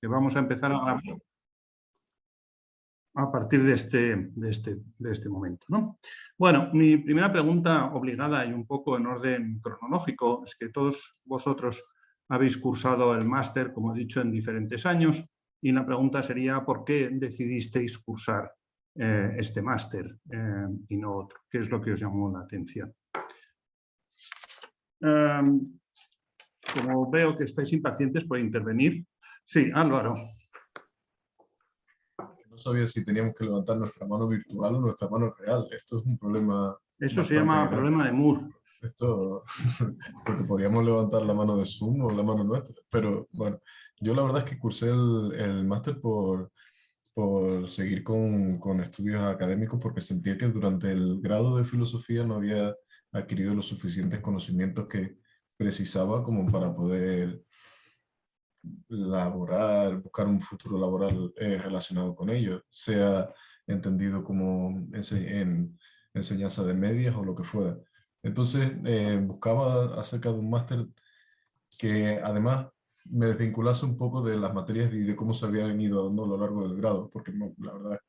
que vamos a empezar a grabar a partir de este momento, ¿no? Bueno, mi primera pregunta obligada y un poco en orden cronológico es que todos vosotros habéis cursado el máster, como he dicho, en diferentes años, y la pregunta sería ¿por qué decidisteis cursar este máster y no otro? ¿Qué es lo que os llamó la atención? Como veo que estáis impacientes por intervenir. Sí, Álvaro. No sabía si teníamos que levantar nuestra mano virtual o nuestra mano real. Esto es un problema. Eso se llama grande. Problema de Moore. Esto, porque podíamos levantar la mano de Zoom o la mano nuestra. Pero bueno, yo la verdad es que cursé el máster por seguir con estudios académicos, porque sentía que durante el grado de filosofía no había adquirido los suficientes conocimientos que precisaba como para poder laborar, buscar un futuro laboral relacionado con ello, sea entendido como enseñanza de medias o lo que fuera. Entonces buscaba acerca de un máster que además me desvinculase un poco de las materias y de cómo se habían ido dando a lo largo del grado, porque no, la verdad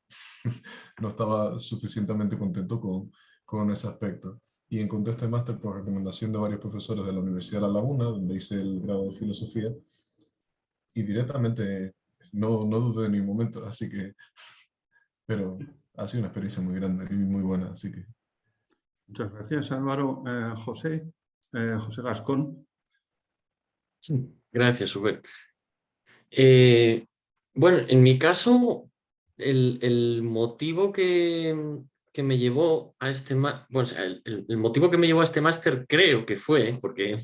no estaba suficientemente contento con ese aspecto. Y encontré este máster por recomendación de varios profesores de la Universidad de La Laguna, donde hice el grado de filosofía, y directamente no dudé ni un momento, así que, pero ha sido una experiencia muy grande y muy buena, así que. Muchas gracias, Álvaro. José Gascón. Sí, gracias, Hubert. Bueno, en mi caso, el motivo que me llevó a este máster, bueno, o sea, el motivo que me llevó a este máster creo que fue, porque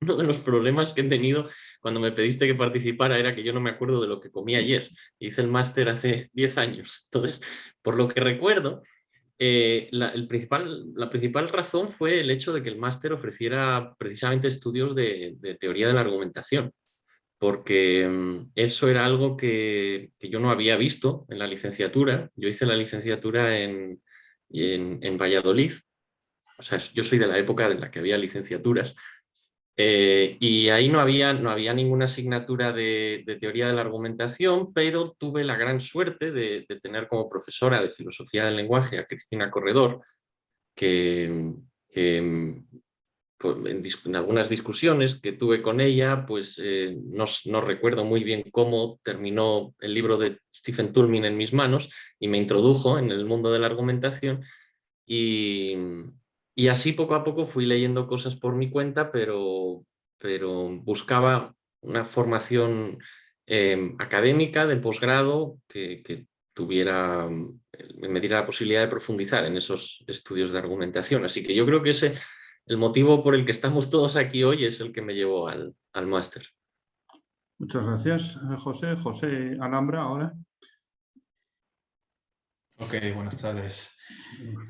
uno de los problemas que he tenido cuando me pediste que participara era que yo no me acuerdo de lo que comí ayer. Hice el máster hace 10 años. Entonces, por lo que recuerdo, la principal razón fue el hecho de que el máster ofreciera precisamente estudios de teoría de la argumentación, porque eso era algo que yo no había visto en la licenciatura. Yo hice la licenciatura en Valladolid, o sea, yo soy de la época en la que había licenciaturas, y ahí no había ninguna asignatura de teoría de la argumentación, pero tuve la gran suerte de tener como profesora de filosofía del lenguaje a Cristina Corredor, que en algunas discusiones que tuve con ella, pues no recuerdo muy bien cómo terminó el libro de Stephen Toulmin en mis manos y me introdujo en el mundo de la argumentación, y así poco a poco fui leyendo cosas por mi cuenta, pero buscaba una formación académica de posgrado que me diera la posibilidad de profundizar en esos estudios de argumentación. Así que yo creo que el motivo por el que estamos todos aquí hoy es el que me llevó al máster. Muchas gracias, José. José Alhambra, ahora. Ok, buenas tardes.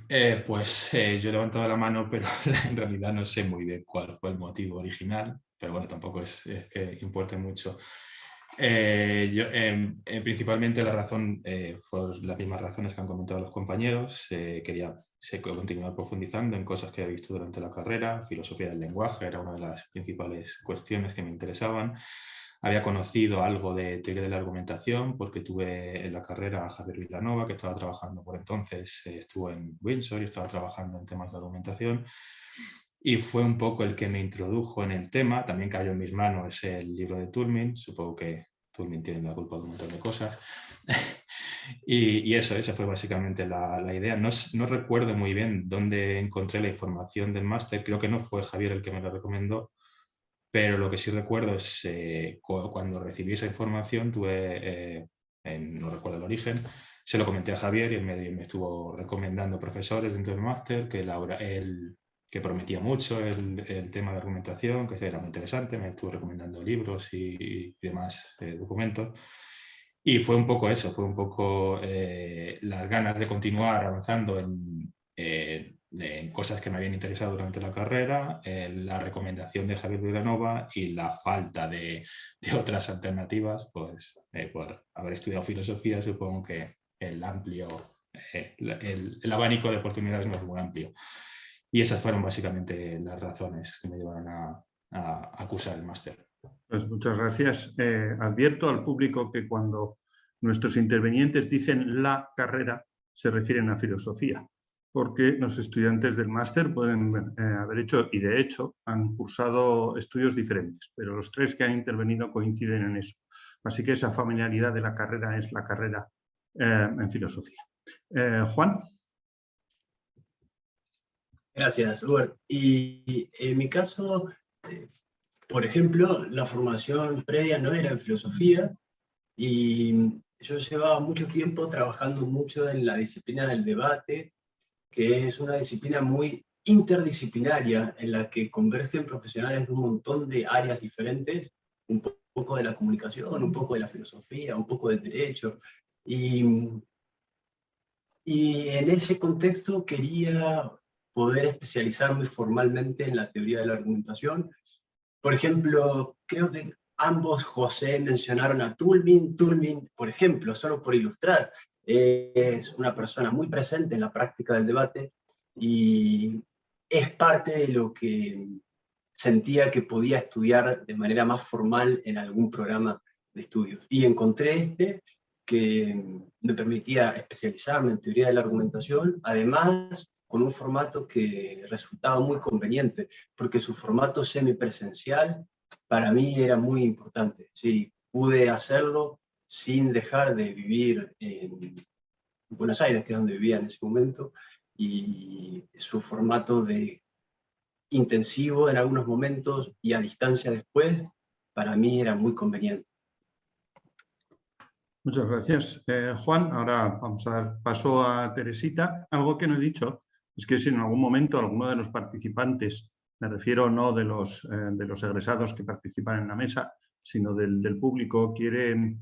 Yo he levantado la mano, pero en realidad no sé muy bien cuál fue el motivo original, pero bueno, tampoco es que importe mucho. Principalmente la razón fue las mismas razones que han comentado los compañeros. Quería continuar profundizando en cosas que he visto durante la carrera. Filosofía del lenguaje era una de las principales cuestiones que me interesaban. Había conocido algo de teoría de la argumentación porque tuve en la carrera a Javier Villanova, que estaba trabajando por entonces, estuvo en Windsor y estaba trabajando en temas de argumentación. Y fue un poco el que me introdujo en el tema. También cayó en mis manos el libro de Toulmin. Supongo que Toulmin tiene la culpa de un montón de cosas. y esa fue básicamente la idea. No recuerdo muy bien dónde encontré la información del máster. Creo que no fue Javier el que me lo recomendó. Pero lo que sí recuerdo es cuando recibí esa información, no recuerdo el origen, se lo comenté a Javier y él me estuvo recomendando profesores dentro del máster, que prometía mucho el tema de argumentación, que era muy interesante, me estuvo recomendando libros y demás documentos. Y fue un poco eso, fue un poco las ganas de continuar avanzando en cosas que me habían interesado durante la carrera, la recomendación de Javier Villanova y la falta de otras alternativas, pues por haber estudiado filosofía, supongo que el abanico de oportunidades no es muy amplio. Y esas fueron básicamente las razones que me llevaron a cursar el máster. Pues muchas gracias. Advierto al público que cuando nuestros intervinientes dicen la carrera, se refieren a filosofía, porque los estudiantes del máster pueden haber hecho, y de hecho han cursado estudios diferentes, pero los tres que han intervenido coinciden en eso. Así que esa familiaridad de la carrera es la carrera en filosofía. Juan. Gracias, Robert. Y en mi caso, por ejemplo, la formación previa no era en filosofía y yo llevaba mucho tiempo trabajando mucho en la disciplina del debate, que es una disciplina muy interdisciplinaria en la que convergen profesionales de un montón de áreas diferentes, un poco de la comunicación, un poco de la filosofía, un poco del derecho. Y en ese contexto quería poder especializarme formalmente en la teoría de la argumentación. Por ejemplo, creo que ambos, José, mencionaron a Toulmin. Toulmin, por ejemplo, solo por ilustrar, es una persona muy presente en la práctica del debate y es parte de lo que sentía que podía estudiar de manera más formal en algún programa de estudios. Y encontré este que me permitía especializarme en teoría de la argumentación, además con un formato que resultaba muy conveniente, porque su formato semipresencial para mí era muy importante. Sí, pude hacerlo sin dejar de vivir en Buenos Aires, que es donde vivía en ese momento, y su formato de intensivo en algunos momentos y a distancia después, para mí era muy conveniente. Muchas gracias, Juan. Ahora vamos a dar paso a Teresita. Algo que no he dicho es que si en algún momento alguno de los participantes, me refiero no de los egresados que participan en la mesa, sino del público, quiere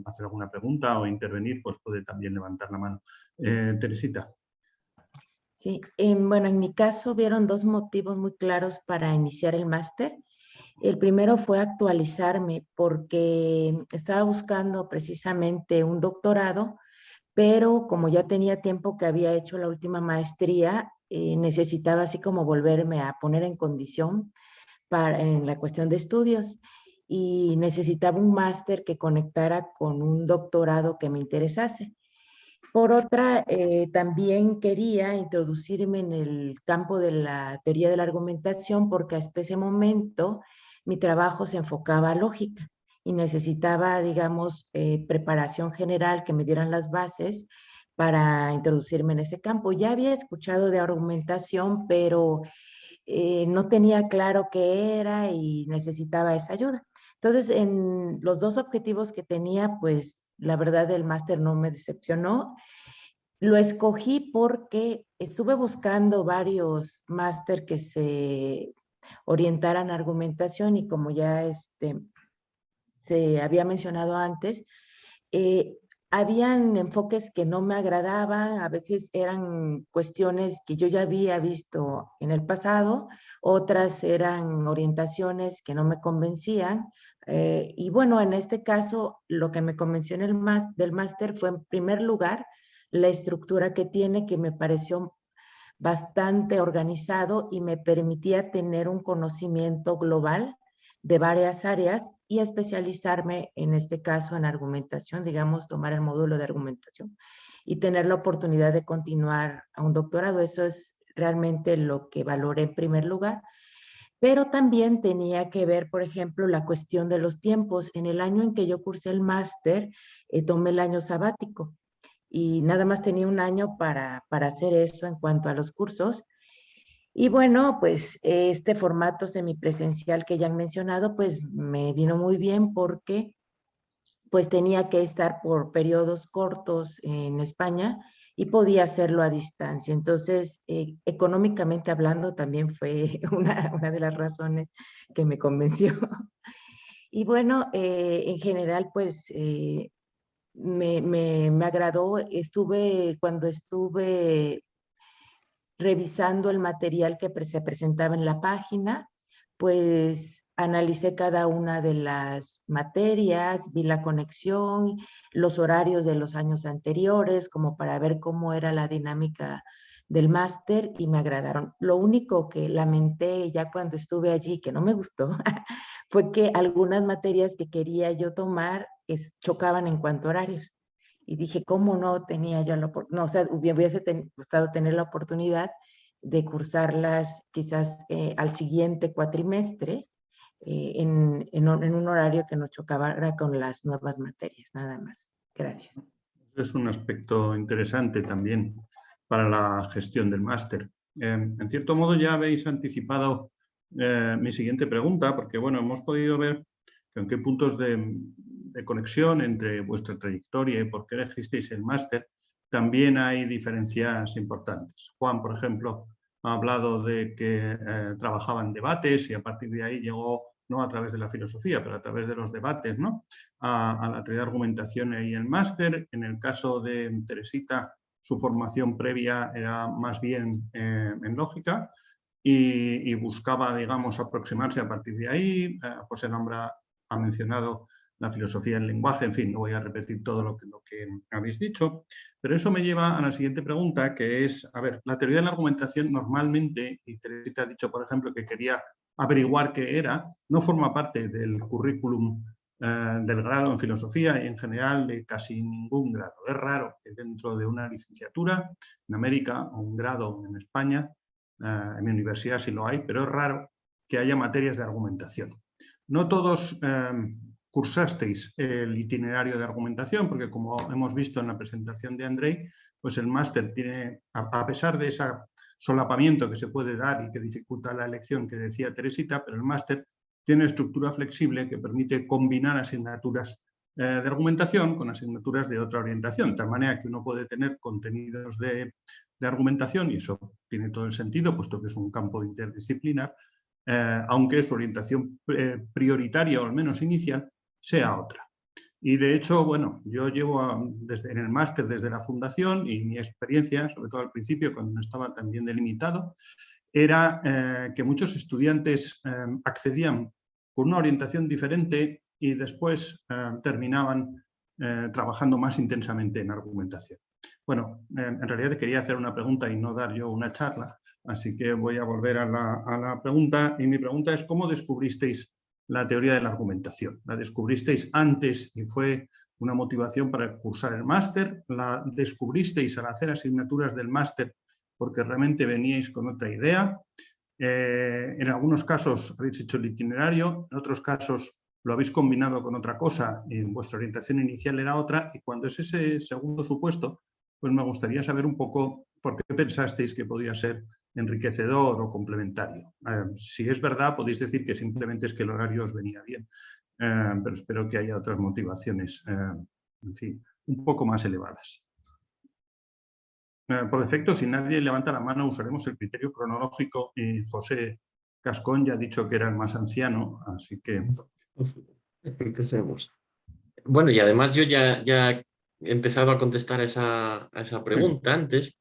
hacer alguna pregunta o intervenir, pues puede también levantar la mano. Teresita. Sí, bueno, en mi caso hubieron dos motivos muy claros para iniciar el máster. El primero fue actualizarme porque estaba buscando precisamente un doctorado, pero como ya tenía tiempo que había hecho la última maestría, necesitaba así como volverme a poner en condición en la cuestión de estudios y necesitaba un máster que conectara con un doctorado que me interesase. Por otra, también quería introducirme en el campo de la teoría de la argumentación porque hasta ese momento mi trabajo se enfocaba a lógica y necesitaba, digamos, preparación general que me dieran las bases para introducirme en ese campo. Ya había escuchado de argumentación, pero no tenía claro qué era y necesitaba esa ayuda. Entonces, en los dos objetivos que tenía, pues la verdad el máster no me decepcionó. Lo escogí porque estuve buscando varios máster que se orientaran a argumentación y como ya se había mencionado antes, eh, habían enfoques que no me agradaban, a veces eran cuestiones que yo ya había visto en el pasado, otras eran orientaciones que no me convencían. Y bueno, en este caso, lo que me convenció en del máster fue en primer lugar la estructura que tiene, que me pareció bastante organizado y me permitía tener un conocimiento global de varias áreas y especializarme en este caso en argumentación, digamos, tomar el módulo de argumentación y tener la oportunidad de continuar a un doctorado. Eso es realmente lo que valoré en primer lugar. Pero también tenía que ver, por ejemplo, la cuestión de los tiempos. En el año en que yo cursé el máster, tomé el año sabático y nada más tenía un año para hacer eso en cuanto a los cursos. Y bueno, pues este formato semipresencial que ya han mencionado, pues me vino muy bien porque pues tenía que estar por periodos cortos en España y podía hacerlo a distancia. Entonces, económicamente hablando, también fue una de las razones que me convenció. Y bueno, en general, pues me agradó. Cuando estuve revisando el material que se presentaba en la página, pues analicé cada una de las materias, vi la conexión, los horarios de los años anteriores, como para ver cómo era la dinámica del máster y me agradaron. Lo único que lamenté ya cuando estuve allí, que no me gustó, fue que algunas materias que quería yo tomar chocaban en cuanto a horarios. Y dije, ¿cómo no tenía yo la oportunidad? No, o sea, hubiese gustado tener la oportunidad de cursarlas quizás al siguiente cuatrimestre en un horario que no chocaba con las nuevas materias, nada más. Gracias. Es un aspecto interesante también para la gestión del máster. En cierto modo ya habéis anticipado mi siguiente pregunta, porque bueno, hemos podido ver en qué puntos de conexión entre vuestra trayectoria y por qué elegisteis el máster también hay diferencias importantes. Juan, por ejemplo, ha hablado de que trabajaba en debates y a partir de ahí llegó, no a través de la filosofía, pero a través de los debates, ¿no?, a la teoría de argumentación y el máster. En el caso de Teresita, su formación previa era más bien en lógica y buscaba, digamos, aproximarse a partir de ahí. José Lambra ha mencionado la filosofía del lenguaje, en fin, no voy a repetir todo lo que habéis dicho, pero eso me lleva a la siguiente pregunta, que es, a ver, la teoría de la argumentación normalmente, y Teresita ha dicho, por ejemplo, que quería averiguar qué era, no forma parte del currículum del grado en filosofía y en general de casi ningún grado. Es raro que dentro de una licenciatura en América o un grado en España, en mi universidad sí lo hay, pero es raro que haya materias de argumentación. No todos cursasteis el itinerario de argumentación, porque como hemos visto en la presentación de Andrei, pues el máster tiene, a pesar de ese solapamiento que se puede dar y que dificulta la elección que decía Teresita, pero el máster tiene estructura flexible que permite combinar asignaturas de argumentación con asignaturas de otra orientación, de tal manera que uno puede tener contenidos de argumentación, y eso tiene todo el sentido, puesto que es un campo interdisciplinar, aunque su orientación prioritaria o al menos inicial sea otra. Y de hecho, bueno, yo llevo en el máster desde la fundación y mi experiencia, sobre todo al principio, cuando no estaba tan bien delimitado, era que muchos estudiantes accedían con una orientación diferente y después terminaban trabajando más intensamente en argumentación. Bueno, en realidad quería hacer una pregunta y no dar yo una charla, así que voy a volver a la pregunta, y mi pregunta es: ¿cómo descubristeis la teoría de la argumentación? ¿La descubristeis antes y fue una motivación para cursar el máster? ¿La descubristeis al hacer asignaturas del máster porque realmente veníais con otra idea? En algunos casos habéis hecho el itinerario, en otros casos lo habéis combinado con otra cosa y vuestra orientación inicial era otra, y cuando es ese segundo supuesto, pues me gustaría saber un poco por qué pensasteis que podía ser enriquecedor o complementario. Si es verdad, podéis decir que simplemente es que el horario os venía bien, pero espero que haya otras motivaciones, en fin, un poco más elevadas. Por defecto, si nadie levanta la mano, usaremos el criterio cronológico, y José Cascón ya ha dicho que era el más anciano, así que... Empecemos. Bueno, y además yo ya he empezado a contestar a esa pregunta antes,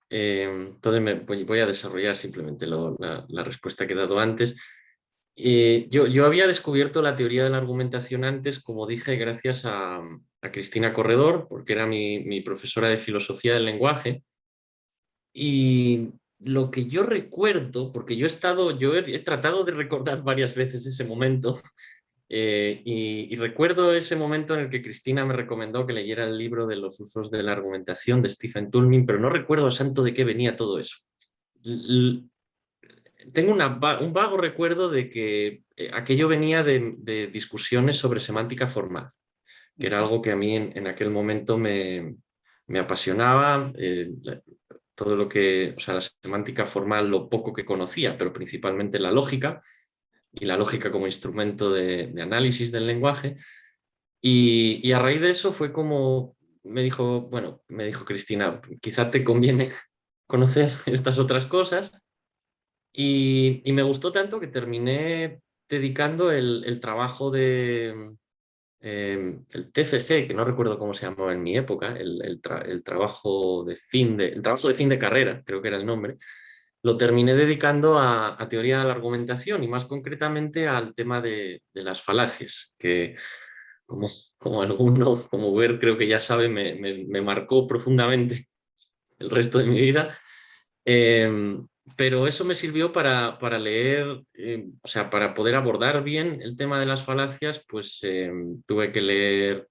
entonces voy a desarrollar simplemente la respuesta que he dado antes. Yo había descubierto la teoría de la argumentación antes, como dije, gracias a Cristina Corredor, porque era mi profesora de filosofía del lenguaje. Y lo que yo recuerdo, porque yo he tratado de recordar varias veces ese momento, y recuerdo ese momento en el que Cristina me recomendó que leyera el libro de los usos de la argumentación de Stephen Toulmin, pero no recuerdo santo de qué venía todo eso. Tengo un vago recuerdo de que aquello venía de discusiones sobre semántica formal, que era algo que a mí en aquel momento me apasionaba, todo lo que, o sea, la semántica formal, lo poco que conocía, pero principalmente la lógica, y la lógica como instrumento de análisis del lenguaje. Y a raíz de eso fue como me dijo Cristina, quizá te conviene conocer estas otras cosas. Y me gustó tanto que terminé dedicando el trabajo el TFC, que no recuerdo cómo se llamaba en mi época, el trabajo de fin de carrera, creo que era el nombre, lo terminé dedicando a teoría de la argumentación, y más concretamente al tema de las falacias, que como alguno, como Ver creo que ya sabe, me marcó profundamente el resto de mi vida. Pero eso me sirvió para leer, o sea, para poder abordar bien el tema de las falacias, pues tuve que leer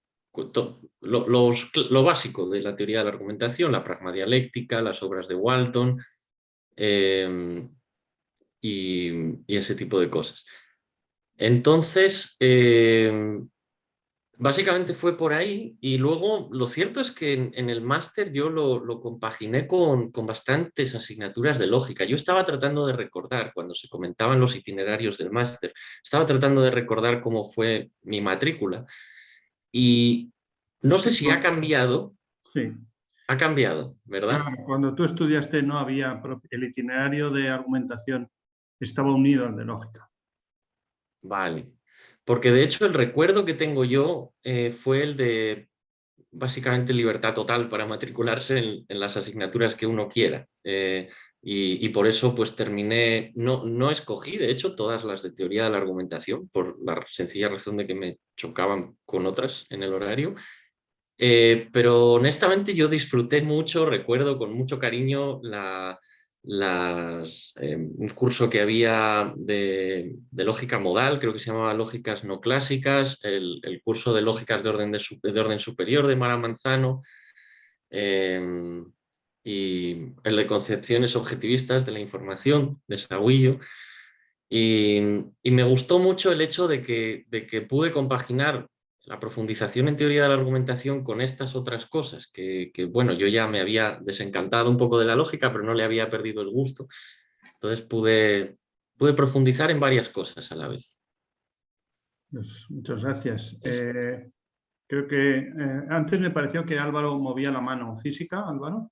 lo básico de la teoría de la argumentación, la pragmadialéctica, las obras de Walton y ese tipo de cosas. Entonces, básicamente fue por ahí, y luego lo cierto es que en el máster yo lo compaginé con bastantes asignaturas de lógica. Yo estaba tratando de recordar, cuando se comentaban los itinerarios del máster, estaba tratando de recordar cómo fue mi matrícula, y no sé si ha cambiado. Sí. Ha cambiado, ¿verdad? Claro, cuando tú estudiaste no había, el itinerario de argumentación estaba unido al de lógica. Vale, porque de hecho el recuerdo que tengo yo fue el de básicamente libertad total para matricularse en las asignaturas que uno quiera. Y por eso pues terminé, no escogí de hecho todas las de teoría de la argumentación, por la sencilla razón de que me chocaban con otras en el horario. Pero honestamente yo disfruté mucho, recuerdo con mucho cariño un curso que había de lógica modal, creo que se llamaba Lógicas no clásicas, el curso de lógicas de orden superior de Mara Manzano, y el de concepciones objetivistas de la información de Sahuillo. Y me gustó mucho el hecho de que pude compaginar la profundización en teoría de la argumentación con estas otras cosas, bueno, yo ya me había desencantado un poco de la lógica, pero no le había perdido el gusto. Entonces pude profundizar en varias cosas a la vez. Pues, muchas gracias. Creo que antes me pareció que Álvaro movía la mano física. Álvaro,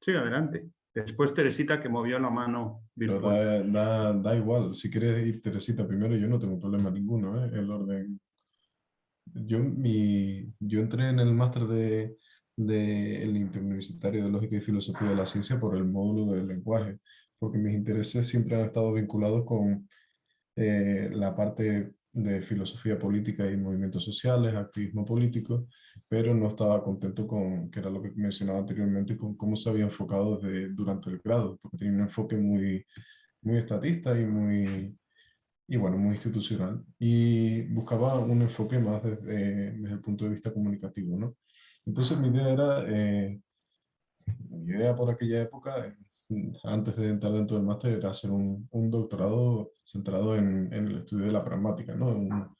sí, adelante. Después Teresita, que movió la mano virtual. Pero da igual, si quieres ir Teresita primero, yo no tengo problema ninguno, el orden. Yo entré en el máster el interuniversitario de Lógica y Filosofía de la Ciencia por el módulo del lenguaje, porque mis intereses siempre han estado vinculados con la parte de filosofía política y movimientos sociales, activismo político, pero no estaba contento con, que era lo que mencionaba anteriormente, con cómo se había enfocado durante el grado, porque tenía un enfoque muy, muy estatista y bueno, muy institucional, y buscaba un enfoque más desde el punto de vista comunicativo, ¿no? Entonces mi idea por aquella época, antes de entrar dentro del máster, era hacer un doctorado centrado en el estudio de la pragmática, ¿no?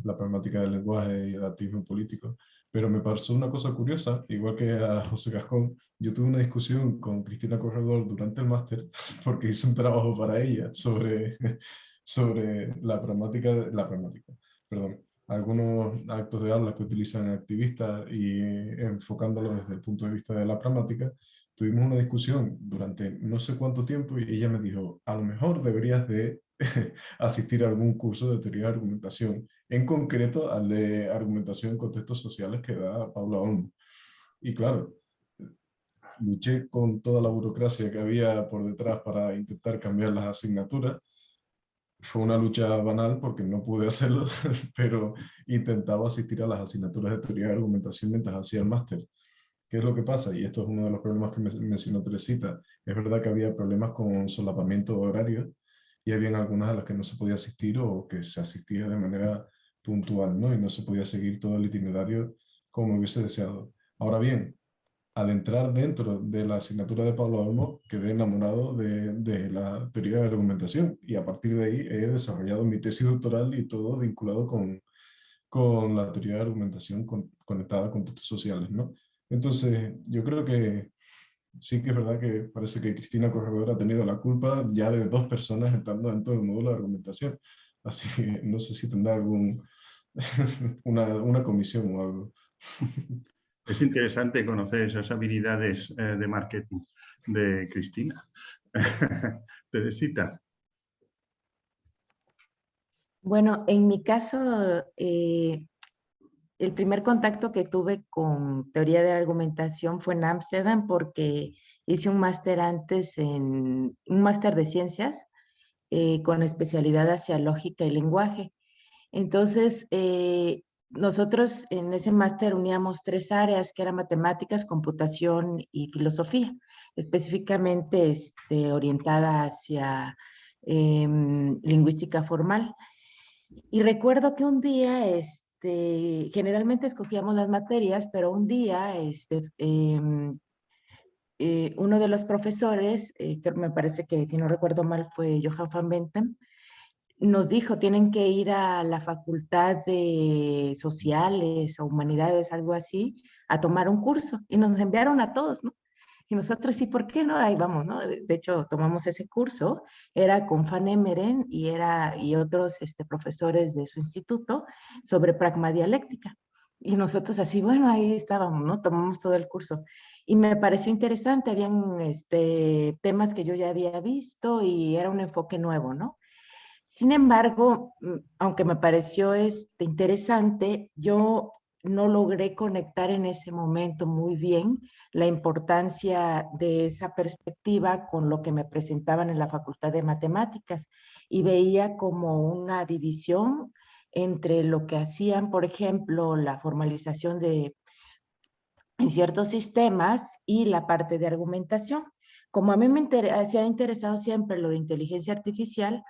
La pragmática del lenguaje y el activismo político. Pero me pareció una cosa curiosa, igual que a José Gascón, yo tuve una discusión con Cristina Corredor durante el máster, porque hice un trabajo para ella sobre perdón, algunos actos de habla que utilizan activistas y enfocándolo desde el punto de vista de la pragmática. Tuvimos una discusión durante no sé cuánto tiempo y ella me dijo, a lo mejor deberías de asistir a algún curso de teoría de argumentación, en concreto al de argumentación en contextos sociales que da Paula Olmo. Y claro, luché con toda la burocracia que había por detrás para intentar cambiar las asignaturas. Fue una lucha banal porque no pude hacerlo, pero intentaba asistir a las asignaturas de teoría de argumentación mientras hacía el máster. ¿Qué es lo que pasa? Y esto es uno de los problemas que mencionó Teresita. Es verdad que había problemas con solapamiento horario y habían algunas a las que no se podía asistir o que se asistía de manera puntual, ¿no? Y no se podía seguir todo el itinerario como hubiese deseado. Ahora bien, al entrar dentro de la asignatura de Pablo Olmo, quedé enamorado de la teoría de la argumentación y a partir de ahí he desarrollado mi tesis doctoral y todo vinculado con la teoría de argumentación conectada a contextos sociales, ¿no? Entonces, yo creo que sí que es verdad que parece que Cristina Corredor ha tenido la culpa ya de 2 personas entrando dentro del módulo de argumentación. Así que no sé si tendrá una comisión o algo. Es interesante conocer esas habilidades de marketing de Cristina. Teresita. Bueno, en mi caso, el primer contacto que tuve con teoría de la argumentación fue en Ámsterdam porque hice un máster antes, un máster de ciencias con especialidad hacia lógica y lenguaje. Entonces, nosotros en ese máster uníamos 3 áreas que eran matemáticas, computación y filosofía. específicamente orientada hacia lingüística formal. Y recuerdo que un día, generalmente escogíamos las materias, pero un día uno de los profesores, que me parece que si no recuerdo mal fue Johan van Bentem, nos dijo, tienen que ir a la Facultad de Sociales o Humanidades, algo así, a tomar un curso. Y nos enviaron a todos, ¿no? Y nosotros, sí, ¿por qué no? Ahí vamos, ¿no? De hecho, tomamos ese curso, era con Van Emeren y otros profesores de su instituto sobre pragmadialéctica. Y nosotros así, bueno, ahí estábamos, ¿no? Tomamos todo el curso. Y me pareció interesante, habían temas que yo ya había visto y era un enfoque nuevo, ¿no? Sin embargo, aunque me pareció interesante, yo no logré conectar en ese momento muy bien la importancia de esa perspectiva con lo que me presentaban en la Facultad de Matemáticas y veía como una división entre lo que hacían, por ejemplo, la formalización en ciertos sistemas y la parte de argumentación. Como a mí se ha interesado siempre lo de inteligencia artificial,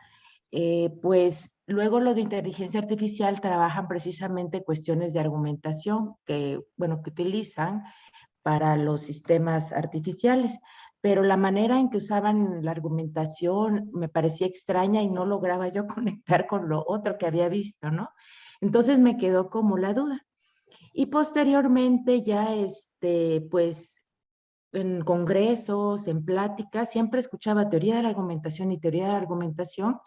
pues luego los de inteligencia artificial trabajan precisamente cuestiones de argumentación que utilizan para los sistemas artificiales, pero la manera en que usaban la argumentación me parecía extraña y no lograba yo conectar con lo otro que había visto, ¿no? Entonces me quedó como la duda. Y posteriormente ya, pues, en congresos, en pláticas, siempre escuchaba teoría de la argumentación y teoría de la argumentación,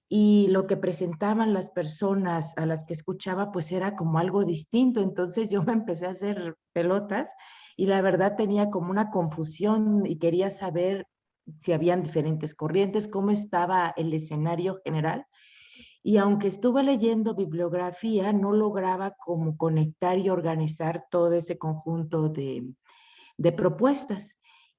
y lo que presentaban las personas a las que escuchaba pues era como algo distinto. Entonces yo me empecé a hacer pelotas y la verdad tenía como una confusión y quería saber si habían diferentes corrientes, cómo estaba el escenario general. Y aunque estuve leyendo bibliografía, no lograba como conectar y organizar todo ese conjunto de propuestas.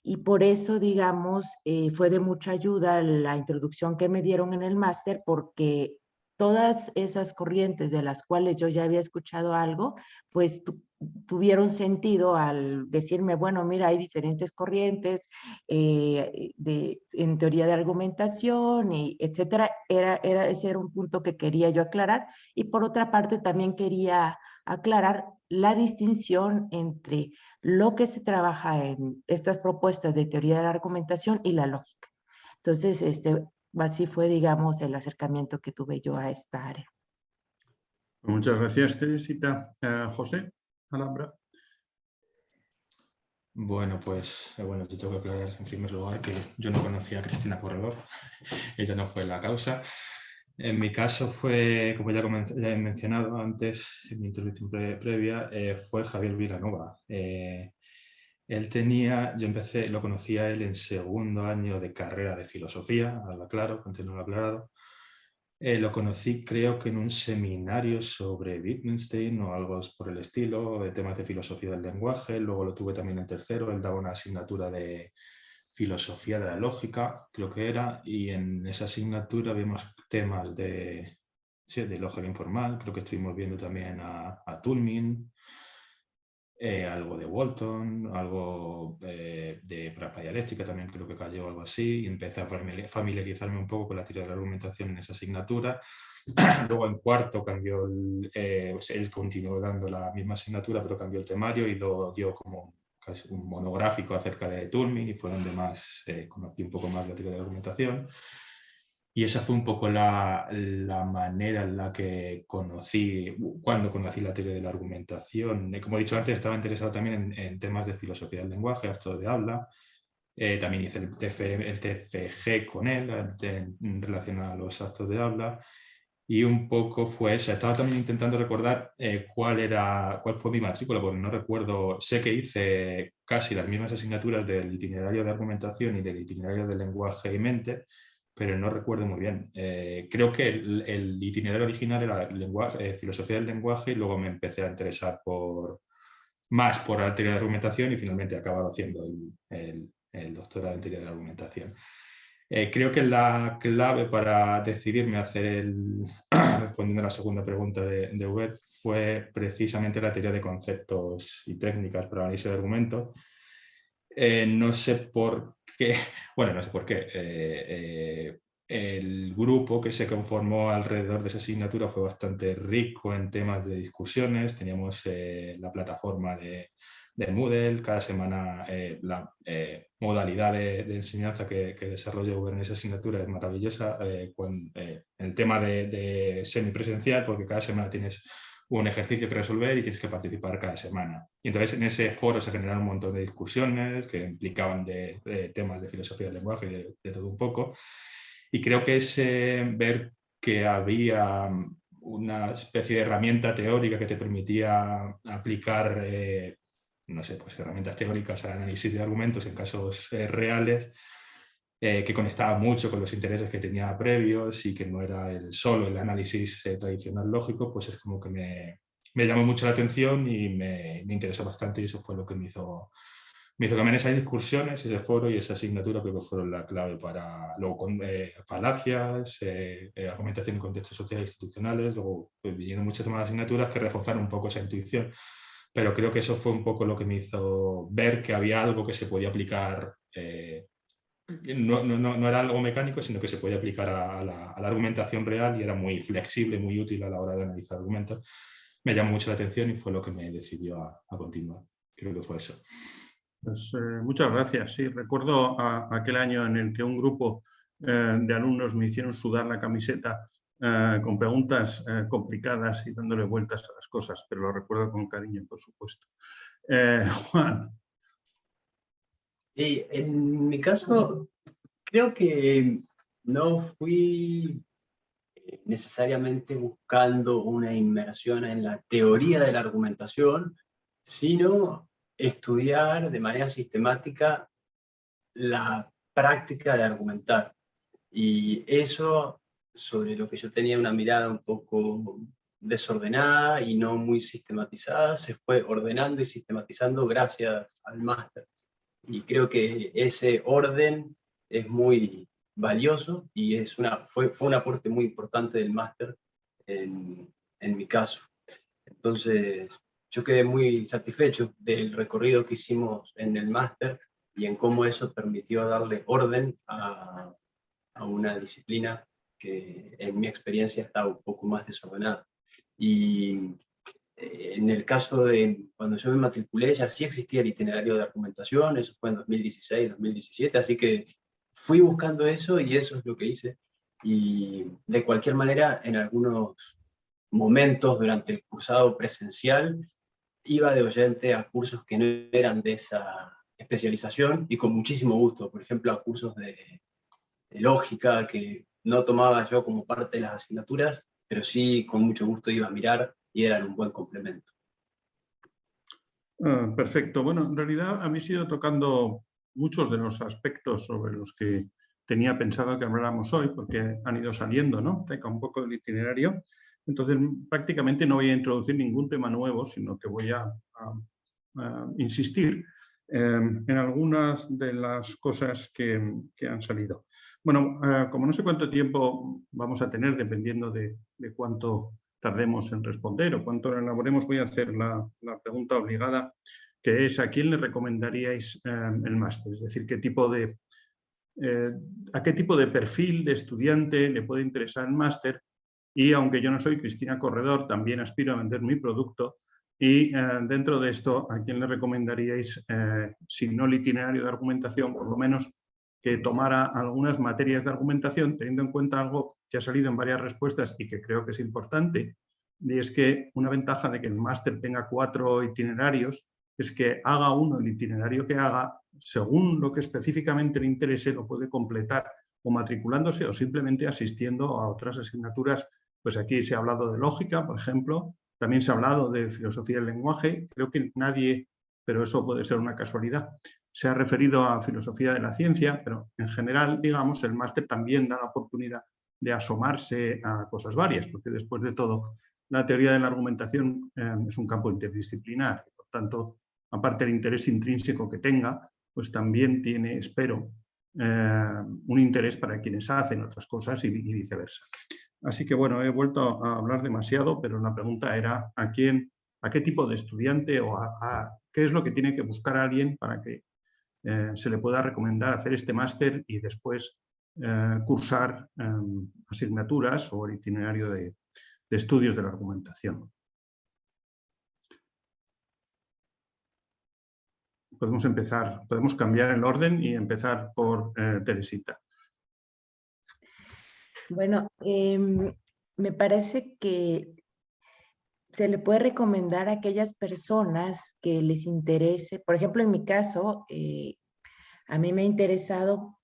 Y por eso, digamos, fue de mucha ayuda la introducción que me dieron en el máster, porque todas esas corrientes de las cuales yo ya había escuchado algo, pues tuvieron sentido al decirme, bueno, mira, hay diferentes corrientes en teoría de argumentación, y etcétera. Ese era un punto que quería yo aclarar. Y por otra parte, también quería aclarar la distinción entre lo que se trabaja en estas propuestas de teoría de la argumentación y la lógica. Entonces, así fue, digamos, el acercamiento que tuve yo a esta área. Muchas gracias, Teresita. José Alhambra. Bueno, pues yo tengo que aclarar en primer lugar que yo no conocía a Cristina Corredor, ella no fue la causa. En mi caso fue, como ya he mencionado antes en mi introducción previa, fue Javier Vilanova. Lo conocí a él en segundo año de carrera de filosofía, antes no lo he aclarado. Lo conocí creo que en un seminario sobre Wittgenstein o algo por el estilo, de temas de filosofía del lenguaje. Luego lo tuve también en tercero, él daba una asignatura de filosofía de la lógica, creo que era, y en esa asignatura vimos temas de lógica informal. Creo que estuvimos viendo también a Toulmin, algo de Walton, algo de pragmadialéctica también creo que cayó, algo así, y empecé a familiarizarme un poco con la teoría de la argumentación en esa asignatura. Luego en cuarto cambió, él continuó dando la misma asignatura, pero cambió el temario y dio como casi un monográfico acerca de Toulmin, y fue donde más conocí un poco más la teoría de la argumentación. Y esa fue un poco la manera en la que cuando conocí la teoría de la argumentación. Como he dicho antes, estaba interesado también en temas de filosofía del lenguaje, actos de habla. También hice el TFG con él, en relación a los actos de habla. Y un poco fue esa. Estaba también intentando recordar cuál fue mi matrícula, porque no recuerdo. Sé que hice casi las mismas asignaturas del itinerario de argumentación y del itinerario de lenguaje y mente, pero no recuerdo muy bien. Creo que el itinerario original era filosofía del lenguaje, y luego me empecé a interesar más por la teoría de la argumentación, y finalmente he acabado haciendo el doctorado en teoría de la argumentación. Creo que la clave para decidirme a hacer respondiendo a la segunda pregunta de Hubert, fue precisamente la teoría de conceptos y técnicas para análisis de argumentos. No sé por qué, bueno, no sé por qué. El grupo que se conformó alrededor de esa asignatura fue bastante rico en temas de discusiones. Teníamos la plataforma de Moodle, cada semana la modalidad de enseñanza que desarrolla Uber en esa asignatura es maravillosa. El tema de semipresencial, porque cada semana tienes un ejercicio que resolver y tienes que participar cada semana. Y entonces en ese foro se generaron un montón de discusiones que implicaban de temas de filosofía del lenguaje y de todo un poco. Y creo que es ver que había una especie de herramienta teórica que te permitía aplicar, no sé, pues herramientas teóricas al análisis de argumentos en casos reales, que conectaba mucho con los intereses que tenía previos y que no era solo el análisis tradicional lógico, pues es como que me llamó mucho la atención y me interesó bastante, y eso fue lo que me hizo cambiar esas discusiones, ese foro y esa asignatura. Creo que fueron la clave para luego con falacias, argumentación en contextos sociales e institucionales. Luego vinieron muchas más asignaturas que reforzaron un poco esa intuición, pero creo que eso fue un poco lo que me hizo ver que había algo que se podía aplicar. No era algo mecánico, sino que se podía aplicar a la argumentación real, y era muy flexible, muy útil a la hora de analizar argumentos. Me llamó mucho la atención y fue lo que me decidió a continuar. Creo que fue eso. Pues muchas gracias. Sí, recuerdo aquel año en el que un grupo de alumnos me hicieron sudar la camiseta con preguntas complicadas y dándole vueltas a las cosas, pero lo recuerdo con cariño, por supuesto. Juan. Y en mi caso, creo que no fui necesariamente buscando una inmersión en la teoría de la argumentación, sino estudiar de manera sistemática la práctica de argumentar. Y eso, sobre lo que yo tenía una mirada un poco desordenada y no muy sistematizada, se fue ordenando y sistematizando gracias al máster. Y creo que ese orden es muy valioso y fue un aporte muy importante del máster en mi caso. Entonces, yo quedé muy satisfecho del recorrido que hicimos en el máster y en cómo eso permitió darle orden a una disciplina que en mi experiencia estaba un poco más desordenada. Y en el caso de cuando yo me matriculé ya sí existía el itinerario de argumentación, eso fue en 2016, 2017, así que fui buscando eso y eso es lo que hice. Y de cualquier manera, en algunos momentos durante el cursado presencial, iba de oyente a cursos que no eran de esa especialización y con muchísimo gusto, por ejemplo a cursos de lógica que no tomaba yo como parte de las asignaturas, pero sí con mucho gusto iba a mirar y eran un buen complemento. Perfecto. Bueno, en realidad habéis ido tocando muchos de los aspectos sobre los que tenía pensado que habláramos hoy, porque han ido saliendo, ¿no? Teca un poco del itinerario. Entonces, prácticamente no voy a introducir ningún tema nuevo, sino que voy a insistir en algunas de las cosas que han salido. Bueno, como no sé cuánto tiempo vamos a tener, dependiendo de cuánto tardemos en responder o cuánto lo elaboremos, voy a hacer la pregunta obligada, que es: ¿a quién le recomendaríais el máster? Es decir, ¿a qué tipo de perfil de estudiante le puede interesar el máster? Y aunque yo no soy Cristina Corredor, también aspiro a vender mi producto. Y dentro de esto, ¿a quién le recomendaríais, si no el itinerario de argumentación, por lo menos que tomara algunas materias de argumentación, teniendo en cuenta algo que ha salido en varias respuestas y que creo que es importante? Y es que una ventaja de que el máster tenga 4 itinerarios es que haga uno el itinerario que haga, según lo que específicamente le interese, lo puede completar o matriculándose o simplemente asistiendo a otras asignaturas. Pues aquí se ha hablado de lógica, por ejemplo, también se ha hablado de filosofía del lenguaje. Creo que nadie, pero eso puede ser una casualidad, se ha referido a filosofía de la ciencia, pero en general, digamos, el máster también da la oportunidad de asomarse a cosas varias, porque después de todo, la teoría de la argumentación es un campo interdisciplinar. Por tanto, aparte del interés intrínseco que tenga, pues también tiene, espero, un interés para quienes hacen otras cosas y viceversa. Así que bueno, he vuelto a hablar demasiado, pero la pregunta era a qué tipo de estudiante o a qué es lo que tiene que buscar alguien para que se le pueda recomendar hacer este máster y después cursar asignaturas o el itinerario de estudios de la argumentación. Podemos empezar, podemos cambiar el orden y empezar por Teresita. Bueno, me parece que se le puede recomendar a aquellas personas que les interese. Por ejemplo, en mi caso, a mí me ha interesado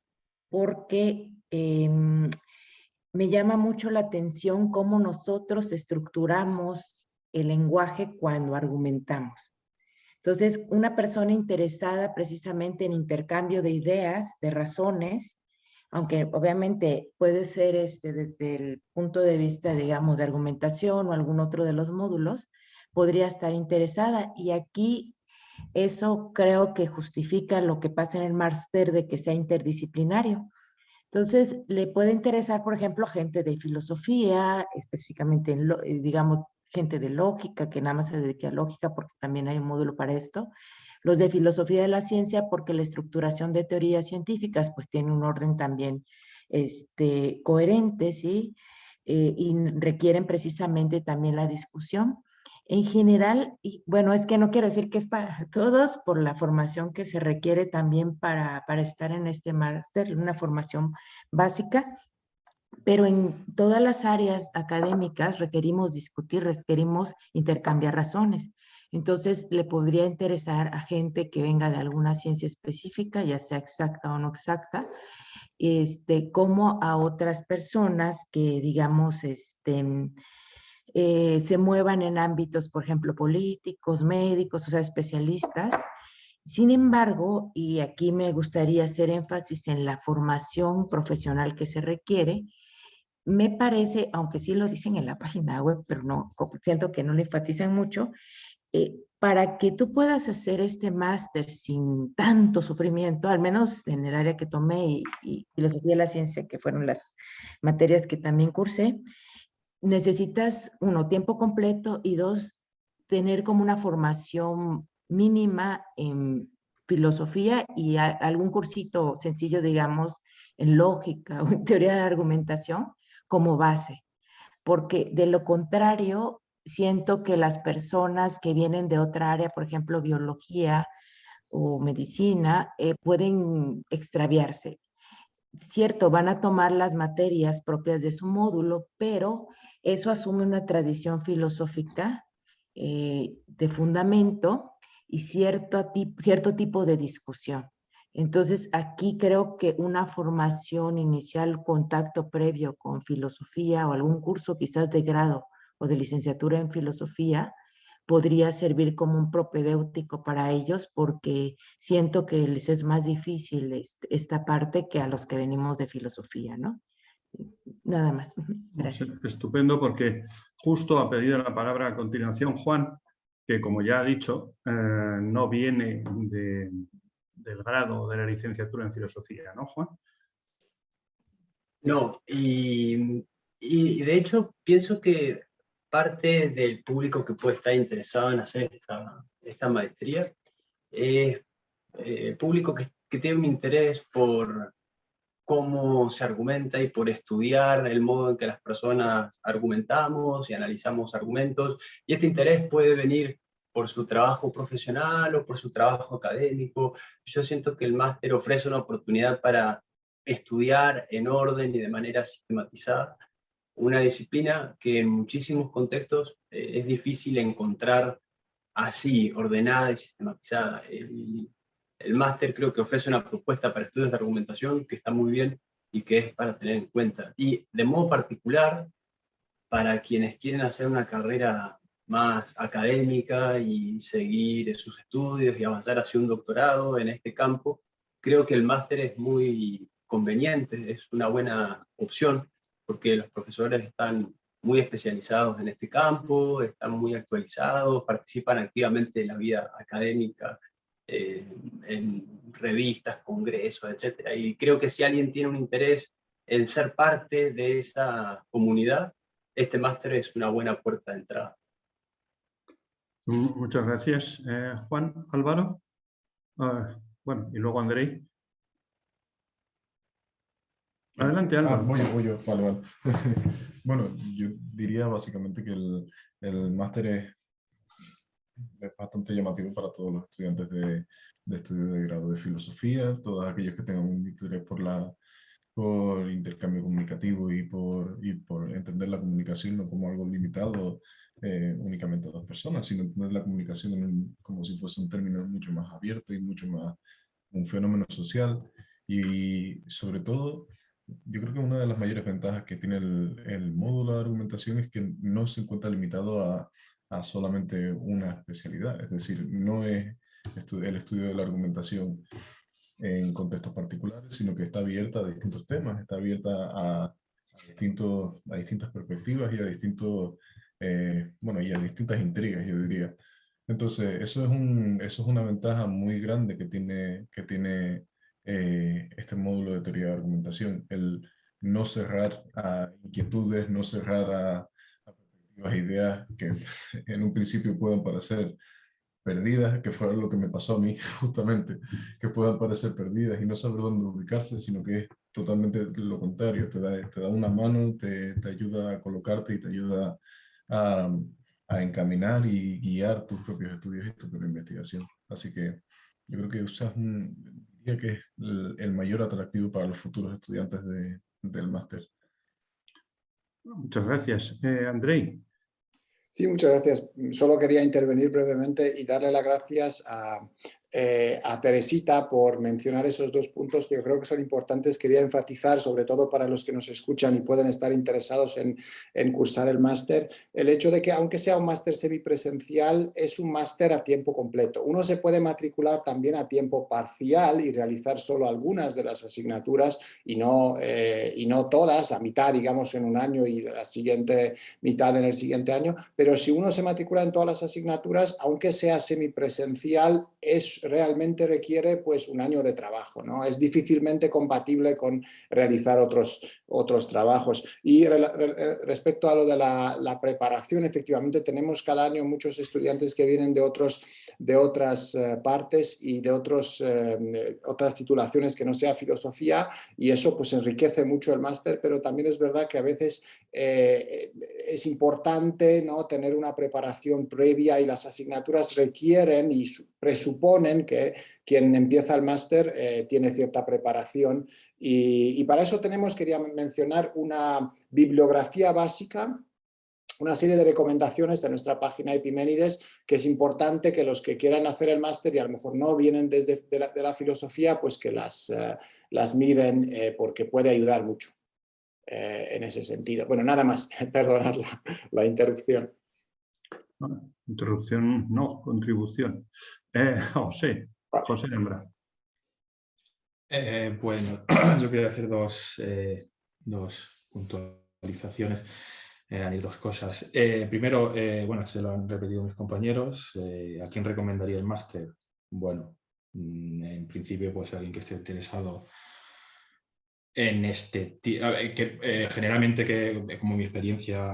porque me llama mucho la atención cómo nosotros estructuramos el lenguaje cuando argumentamos. Entonces, una persona interesada precisamente en intercambio de ideas, de razones, aunque obviamente puede ser desde el punto de vista, digamos, de argumentación o algún otro de los módulos, podría estar interesada. Y aquí eso creo que justifica lo que pasa en el máster de que sea interdisciplinario. Entonces, le puede interesar, por ejemplo, gente de filosofía, específicamente, digamos, gente de lógica, que nada más se dedique a lógica, porque también hay un módulo para esto. Los de filosofía de la ciencia, porque la estructuración de teorías científicas, pues tiene un orden también coherente, ¿sí? Y requieren precisamente también la discusión. En general, y bueno, es que no quiero decir que es para todos, por la formación que se requiere también para estar en este máster, una formación básica, pero en todas las áreas académicas requerimos discutir, requerimos intercambiar razones. Entonces, le podría interesar a gente que venga de alguna ciencia específica, ya sea exacta o no exacta, como a otras personas que, digamos, se muevan en ámbitos, por ejemplo, políticos, médicos, o sea, especialistas. Sin embargo, y aquí me gustaría hacer énfasis en la formación profesional que se requiere, me parece, aunque sí lo dicen en la página web, pero no, siento que no lo enfatizan mucho, para que tú puedas hacer este máster sin tanto sufrimiento, al menos en el área que tomé y filosofía de la ciencia, que fueron las materias que también cursé, necesitas, uno, tiempo completo y dos, tener como una formación mínima en filosofía y algún cursito sencillo, digamos, en lógica o en teoría de la argumentación como base. Porque de lo contrario, siento que las personas que vienen de otra área, por ejemplo, biología o medicina, pueden extraviarse. Cierto, van a tomar las materias propias de su módulo, pero eso asume una tradición filosófica de fundamento y cierto tipo de discusión. Entonces, aquí creo que una formación inicial, contacto previo con filosofía o algún curso quizás de grado o de licenciatura en filosofía, podría servir como un propedéutico para ellos porque siento que les es más difícil esta parte que a los que venimos de filosofía, ¿no? Nada más. Gracias. Estupendo, porque justo ha pedido la palabra a continuación Juan, que como ya ha dicho, no viene del grado de la licenciatura en filosofía, ¿no, Juan? No, y de hecho pienso que parte del público que puede estar interesado en hacer esta maestría es público que tiene un interés por cómo se argumenta y por estudiar el modo en que las personas argumentamos y analizamos argumentos, y este interés puede venir por su trabajo profesional o por su trabajo académico. Yo siento que el máster ofrece una oportunidad para estudiar en orden y de manera sistematizada una disciplina que en muchísimos contextos es difícil encontrar así, ordenada y sistematizada. El máster creo que ofrece una propuesta para estudios de argumentación que está muy bien y que es para tener en cuenta. Y de modo particular, para quienes quieren hacer una carrera más académica y seguir sus estudios y avanzar hacia un doctorado en este campo, creo que el máster es muy conveniente, es una buena opción, porque los profesores están muy especializados en este campo, están muy actualizados, participan activamente en la vida académica, en revistas, congresos, etc. Y creo que si alguien tiene un interés en ser parte de esa comunidad, este máster es una buena puerta de entrada. Muchas gracias, Juan. Álvaro, Bueno, y luego Andrei. Adelante, Álvaro. Voy yo, vale. Bueno, yo diría básicamente que el máster es bastante llamativo para todos los estudiantes de estudio de grado de filosofía, todos aquellos que tengan un interés por intercambio comunicativo y por entender la comunicación no como algo limitado únicamente a dos personas, sino entender la comunicación como si fuese un término mucho más abierto y mucho más un fenómeno social. Y sobre todo, yo creo que una de las mayores ventajas que tiene el módulo de argumentación es que no se encuentra limitado a solamente una especialidad, es decir, no es el estudio de la argumentación en contextos particulares, sino que está abierta a distintos temas, está abierta a distintas perspectivas y a y a distintas intrigas, yo diría. Entonces, eso es una ventaja muy grande que tiene este módulo de teoría de argumentación, el no cerrar a inquietudes, no cerrar a perspectivas, ideas que en un principio puedan parecer perdidas, que fue lo que me pasó a mí justamente, que puedan parecer perdidas y no saber dónde ubicarse, sino que es totalmente lo contrario, te da una mano, te ayuda a colocarte y te ayuda a, a encaminar y guiar tus propios estudios y tu propia investigación. Así que yo creo que diría que es el mayor atractivo para los futuros estudiantes del máster. Muchas gracias. Andrei. Sí, muchas gracias. Solo quería intervenir brevemente y darle las gracias a Teresita por mencionar esos dos puntos que yo creo que son importantes. Quería enfatizar, sobre todo para los que nos escuchan y pueden estar interesados en cursar el máster, el hecho de que aunque sea un máster semipresencial, es un máster a tiempo completo. Uno se puede matricular también a tiempo parcial y realizar solo algunas de las asignaturas y no todas, la mitad, digamos, en un año y la siguiente mitad en el siguiente año, pero si uno se matricula en todas las asignaturas, aunque sea semipresencial, realmente requiere pues un año de trabajo, ¿no? Es difícilmente compatible con realizar otros trabajos. Y respecto a lo de la preparación, efectivamente tenemos cada año muchos estudiantes que vienen de otras partes y de otras titulaciones que no sea filosofía, y eso pues enriquece mucho el máster, pero también es verdad que a veces es importante, ¿no?, tener una preparación previa, y las asignaturas requieren y presuponen que quien empieza el máster tiene cierta preparación, y para eso quería mencionar una bibliografía básica, una serie de recomendaciones de nuestra página Epimenides, que es importante que los que quieran hacer el máster y a lo mejor no vienen de la filosofía, pues que las miren, porque puede ayudar mucho en ese sentido. Bueno, nada más, perdonad la interrupción. No, interrupción, no, contribución. José Hembra. Bueno, yo quería hacer dos puntualizaciones, dos cosas. Primero, bueno, se lo han repetido mis compañeros, ¿a quién recomendaría el máster? Bueno, en principio, pues alguien que esté interesado en generalmente que, como mi experiencia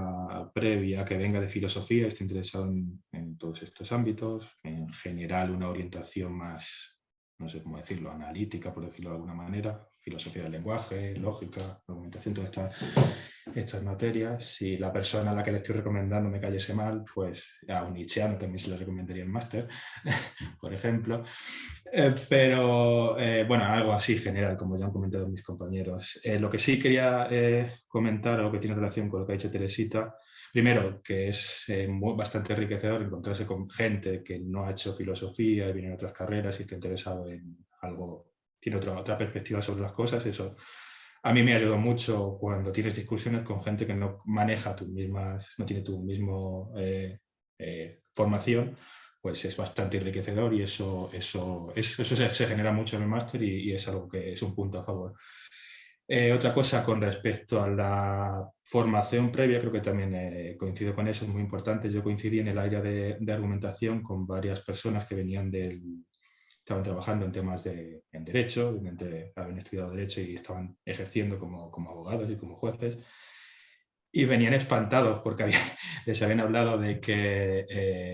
previa, que venga de filosofía, esté interesado en todos estos ámbitos, en general una orientación más, no sé cómo decirlo, analítica, por decirlo de alguna manera, filosofía del lenguaje, lógica, argumentación, todas estas materias. Si la persona a la que le estoy recomendando me cayese mal, pues a un nietzscheano también se le recomendaría el máster, por ejemplo. Pero bueno, algo así general, como ya han comentado mis compañeros. Lo que sí quería comentar, algo que tiene relación con lo que ha dicho Teresita, primero, que es bastante enriquecedor encontrarse con gente que no ha hecho filosofía y viene en otras carreras y está interesado en algo, tiene otra perspectiva sobre las cosas. Eso a mí me ayudó mucho cuando tienes discusiones con gente que no maneja no tiene tu mismo formación, pues es bastante enriquecedor, y eso se genera mucho en el máster, y es algo que es un punto a favor. Otra cosa con respecto a la formación previa, creo que también coincido con eso, es muy importante. Yo coincidí en el área de argumentación con varias personas que estaban trabajando en temas en derecho, obviamente habían estudiado derecho y estaban ejerciendo como abogados y como jueces. y venían espantados porque les habían hablado de que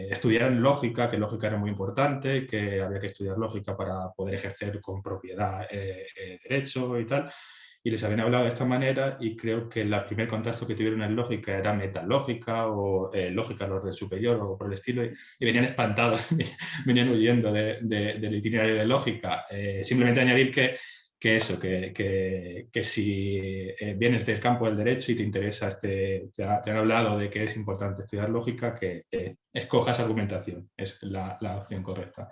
estudiaran lógica, que lógica era muy importante, que había que estudiar lógica para poder ejercer con propiedad derecho y tal. Y les habían hablado de esta manera y creo que el primer contacto que tuvieron en lógica era metalógica o lógica al orden superior o algo por el estilo, y venían espantados, venían huyendo del itinerario de lógica. Simplemente añadir que si vienes del campo del derecho y te interesa, te han hablado de que es importante estudiar lógica, que escojas argumentación, es la opción correcta.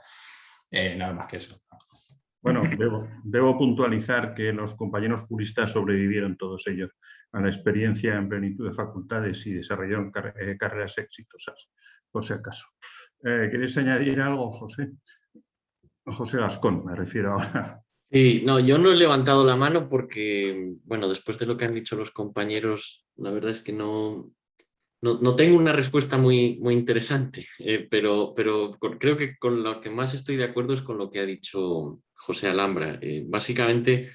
Nada más que eso. Bueno, debo puntualizar que los compañeros juristas sobrevivieron todos ellos a la experiencia en plenitud de facultades y desarrollaron carreras exitosas, por si acaso. ¿Queréis añadir algo, José? José Gascón, me refiero ahora. Sí, no, yo no he levantado la mano porque, bueno, después de lo que han dicho los compañeros, la verdad es que no tengo una respuesta muy interesante, pero creo que con lo que más estoy de acuerdo es con lo que ha dicho José Alhambra. Básicamente,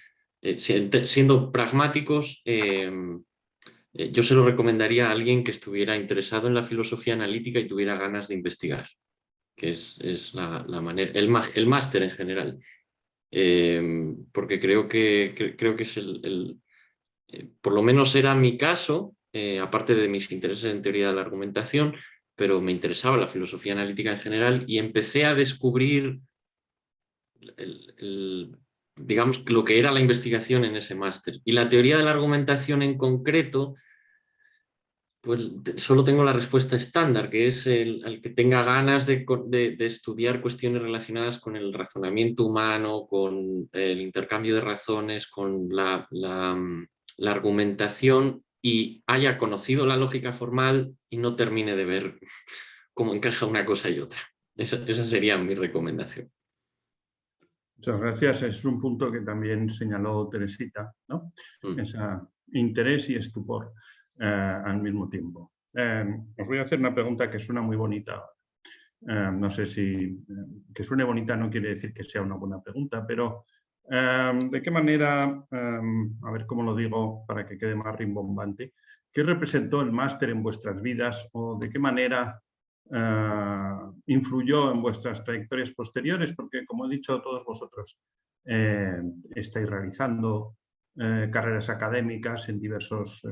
siendo pragmáticos, yo se lo recomendaría a alguien que estuviera interesado en la filosofía analítica y tuviera ganas de investigar, que es la manera, el máster en general. Porque creo que es por lo menos era mi caso, aparte de mis intereses en teoría de la argumentación, pero me interesaba la filosofía analítica en general y empecé a descubrir digamos, lo que era la investigación en ese máster. Y la teoría de la argumentación en concreto, pues solo tengo la respuesta estándar, que es el que tenga ganas de estudiar cuestiones relacionadas con el razonamiento humano, con el intercambio de razones, con la argumentación, y haya conocido la lógica formal y no termine de ver cómo encaja una cosa y otra. Esa sería mi recomendación. Muchas gracias. Es un punto que también señaló Teresita, ¿no? Ese interés y estupor al mismo tiempo. Os voy a hacer una pregunta que suena muy bonita. No sé si que suene bonita no quiere decir que sea una buena pregunta, pero ¿de qué manera, a ver cómo lo digo para que quede más rimbombante, qué representó el máster en vuestras vidas o de qué manera influyó en vuestras trayectorias posteriores? Porque, como he dicho, todos vosotros estáis realizando carreras académicas en diversos,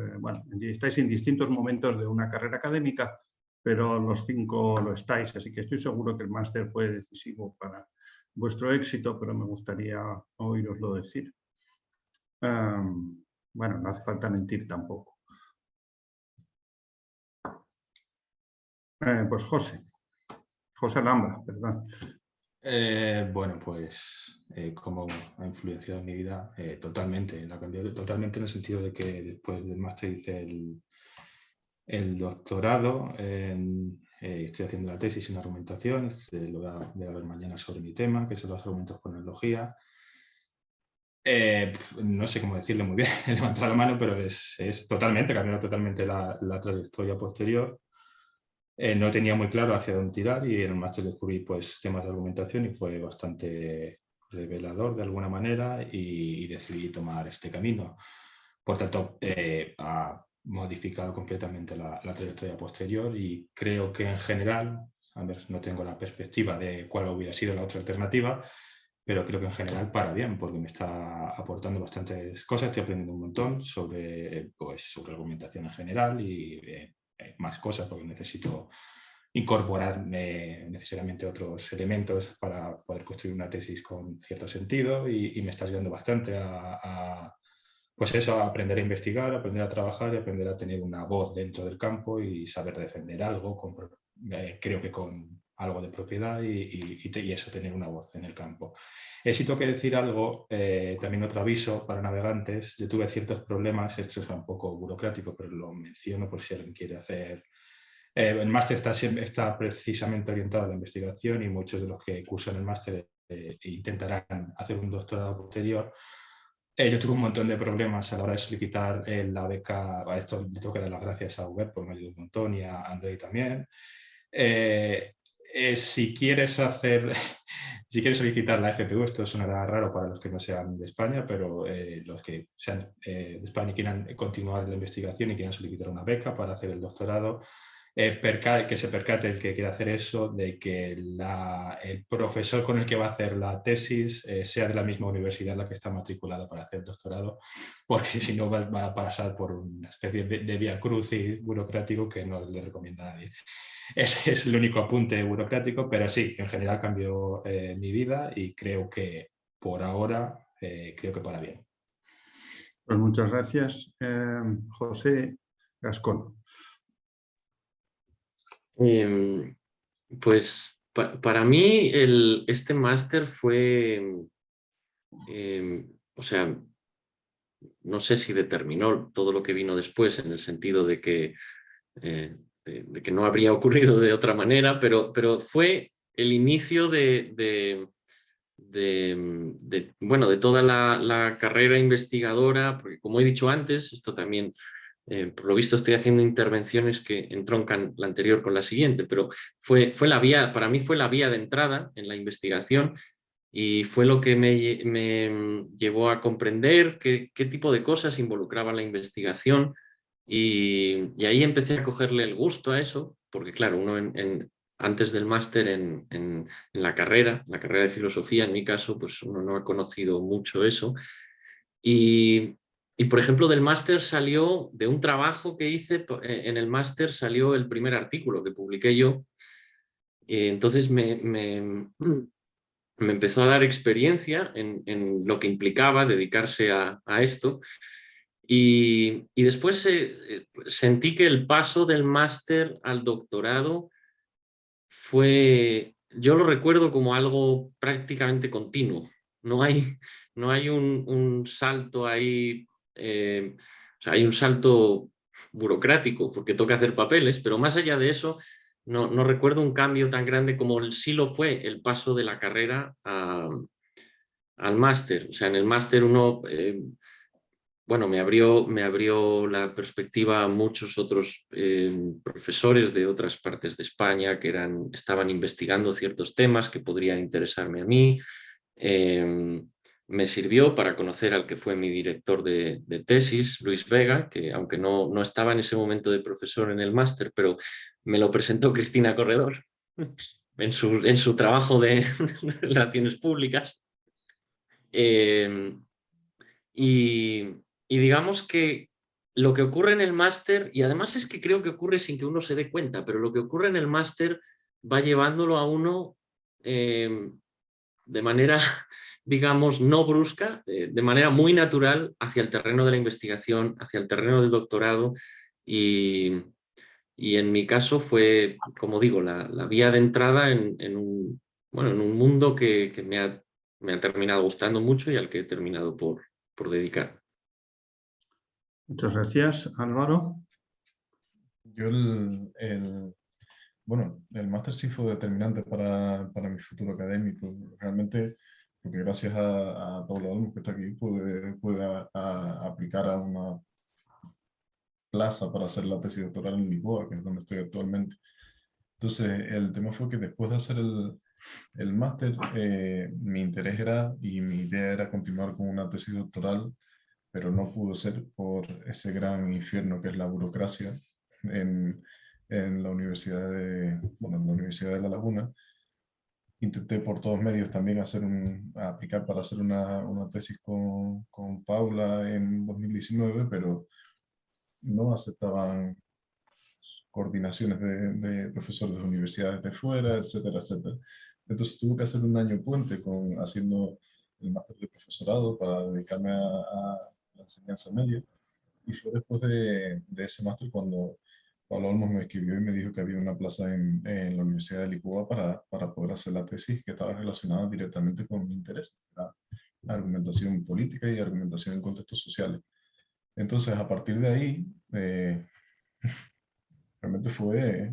estáis en distintos momentos de una carrera académica, pero los 5 lo estáis, así que estoy seguro que el máster fue decisivo para vuestro éxito, pero me gustaría oíroslo decir. Bueno, no hace falta mentir tampoco. Pues José Alhambra, perdón. Bueno, pues cómo ha influenciado en mi vida, totalmente. La cambió totalmente en el sentido de que después del máster hice el doctorado, estoy haciendo la tesis en argumentación, lo voy a ver mañana sobre mi tema, que son los argumentos por analogía. No sé cómo decirlo muy bien, he levantado la mano, pero cambió totalmente la trayectoria posterior. No tenía muy claro hacia dónde tirar y en el máster descubrí pues, temas de argumentación y fue bastante revelador de alguna manera y decidí tomar este camino. Por tanto, ha modificado completamente la trayectoria posterior y creo que en general, a ver, no tengo la perspectiva de cuál hubiera sido la otra alternativa, pero creo que en general para bien, porque me está aportando bastantes cosas, estoy aprendiendo un montón sobre argumentación en general y más cosas, porque necesito incorporar necesariamente otros elementos para poder construir una tesis con cierto sentido y me está ayudando bastante pues eso, a aprender a investigar, a aprender a trabajar y aprender a tener una voz dentro del campo y saber defender algo, creo que con algo de propiedad y eso, tener una voz en el campo. Si tengo que decir algo, también otro aviso para navegantes, yo tuve ciertos problemas, esto es un poco burocrático, pero lo menciono por si alguien quiere hacer. El máster está precisamente orientado a la investigación y muchos de los que cursan el máster intentarán hacer un doctorado posterior. Yo tuve un montón de problemas a la hora de solicitar la beca. A esto le tengo que dar las gracias a Uber, porque me ayudó un montón, y a Andrei también. Si quieres hacer, Si quieres solicitar la FPU, esto sonará raro para los que no sean de España, pero los que sean de España y quieran continuar la investigación y quieran solicitar una beca para hacer el doctorado, que se percate el que quiera hacer eso, de que el profesor con el que va a hacer la tesis sea de la misma universidad en la que está matriculado para hacer el doctorado, porque si no va a pasar por una especie de vía crucis burocrático que no le recomienda a nadie. Ese es el único apunte burocrático, pero sí, en general cambió mi vida y creo que por ahora, creo que para bien. Pues muchas gracias. José Gascón. Pues para mí este máster fue, o sea, no sé si determinó todo lo que vino después en el sentido de que no habría ocurrido de otra manera, pero fue el inicio de toda la carrera investigadora, porque como he dicho antes, esto también, por lo visto estoy haciendo intervenciones que entroncan la anterior con la siguiente, pero fue la vía, para mí fue la vía de entrada en la investigación y fue lo que me llevó a comprender qué tipo de cosas involucraba la investigación. Y ahí empecé a cogerle el gusto a eso, porque claro, uno antes del máster en la carrera de filosofía, en mi caso, pues uno no ha conocido mucho eso. Y por ejemplo, del máster salió, de un trabajo que hice en el máster, salió el primer artículo que publiqué yo. Y entonces me empezó a dar experiencia en lo que implicaba dedicarse a esto. Y después sentí que el paso del máster al doctorado yo lo recuerdo como algo prácticamente continuo. No hay un salto ahí, o sea, hay un salto burocrático porque toca hacer papeles, pero más allá de eso, no recuerdo un cambio tan grande como sí lo fue el paso de la carrera al máster. O sea, en el máster uno... bueno, me abrió la perspectiva a muchos otros profesores de otras partes de España que estaban investigando ciertos temas que podrían interesarme a mí. Me sirvió para conocer al que fue mi director de tesis, Luis Vega, que aunque no estaba en ese momento de profesor en el máster, pero me lo presentó Cristina Corredor en su trabajo de relaciones públicas. Y digamos que lo que ocurre en el máster, y además es que creo que ocurre sin que uno se dé cuenta, pero lo que ocurre en el máster va llevándolo a uno de manera, digamos, no brusca, de manera muy natural hacia el terreno de la investigación, hacia el terreno del doctorado. Y en mi caso fue, como digo, la vía de entrada en un mundo que me ha terminado gustando mucho y al que he terminado por dedicar. Muchas gracias. Álvaro. Yo el máster sí fue determinante para mi futuro académico. Realmente, porque gracias a Paula Olmos, que está aquí, pude aplicar a una plaza para hacer la tesis doctoral en Lisboa, que es donde estoy actualmente. Entonces, el tema fue que después de hacer el máster, mi interés y mi idea era continuar con una tesis doctoral, pero no pudo ser por ese gran infierno que es la burocracia en la Universidad en la Universidad de La Laguna. Intenté por todos medios también aplicar para hacer una tesis con Paula en 2019, pero no aceptaban coordinaciones de profesores de universidades de fuera, etcétera, etcétera. Entonces tuve que hacer un año puente haciendo el máster de profesorado para dedicarme a la enseñanza media. Y fue después de ese máster cuando Pablo Olmos me escribió y me dijo que había una plaza en la Universidad de Lisboa para poder hacer la tesis que estaba relacionada directamente con mi interés, la argumentación política y argumentación en contextos sociales. Entonces, a partir de ahí, realmente fue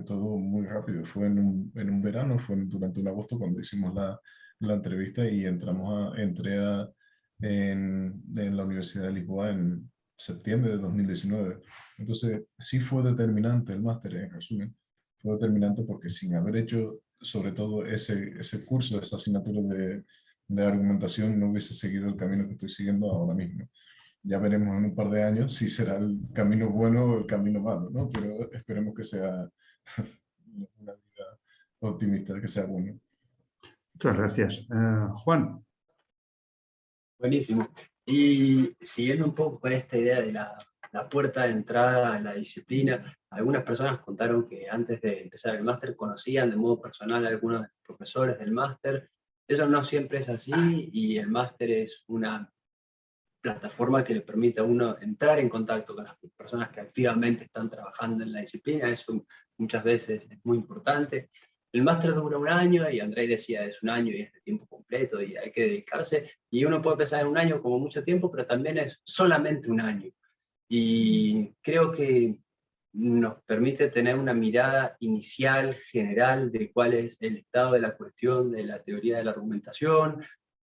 todo muy rápido. Fue en un verano, fue durante un agosto cuando hicimos la entrevista y entré en la Universidad de Lisboa en septiembre de 2019. Entonces, sí fue determinante el máster, en resumen. Fue determinante porque sin haber hecho sobre todo ese curso, esa asignatura de argumentación, no hubiese seguido el camino que estoy siguiendo ahora mismo. Ya veremos en un par de años si será el camino bueno o el camino malo, ¿no? Pero esperemos que sea una vida optimista, que sea bueno. Muchas gracias. Juan. Buenísimo. Y siguiendo un poco con esta idea de la puerta de entrada a la disciplina, algunas personas contaron que antes de empezar el máster conocían de modo personal a algunos profesores del máster. Eso no siempre es así, y el máster es una plataforma que le permite a uno entrar en contacto con las personas que activamente están trabajando en la disciplina. Eso muchas veces es muy importante. El máster dura un año, y Andrei decía, es un año y es de tiempo completo y hay que dedicarse, y uno puede pensar en un año como mucho tiempo, pero también es solamente un año. Y creo que nos permite tener una mirada inicial, general, de cuál es el estado de la cuestión de la teoría de la argumentación,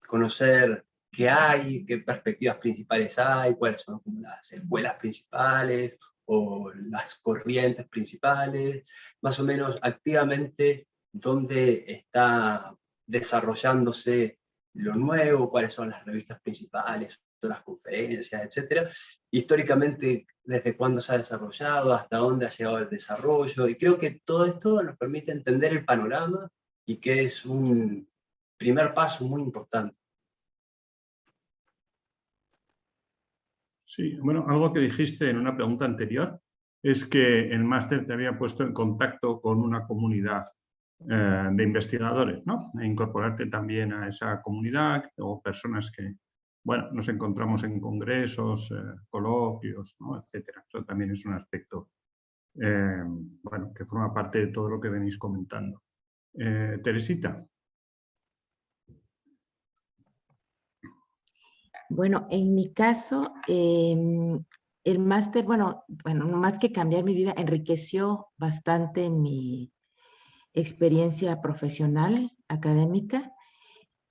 conocer qué hay, qué perspectivas principales hay, cuáles son como las escuelas principales o las corrientes principales, más o menos activamente dónde está desarrollándose lo nuevo, cuáles son las revistas principales, las conferencias, etcétera, históricamente desde cuándo se ha desarrollado, hasta dónde ha llegado el desarrollo, y creo que todo esto nos permite entender el panorama, y que es un primer paso muy importante. Sí, bueno, algo que dijiste en una pregunta anterior es que el máster te había puesto en contacto con una comunidad de investigadores, ¿no? E incorporarte también a esa comunidad, o personas que, bueno, nos encontramos en congresos, coloquios, ¿no? Etcétera. Eso también es un aspecto, bueno, que forma parte de todo lo que venís comentando. Teresita. Bueno, en mi caso, el máster, bueno, más que cambiar mi vida, enriqueció bastante mi experiencia profesional, académica,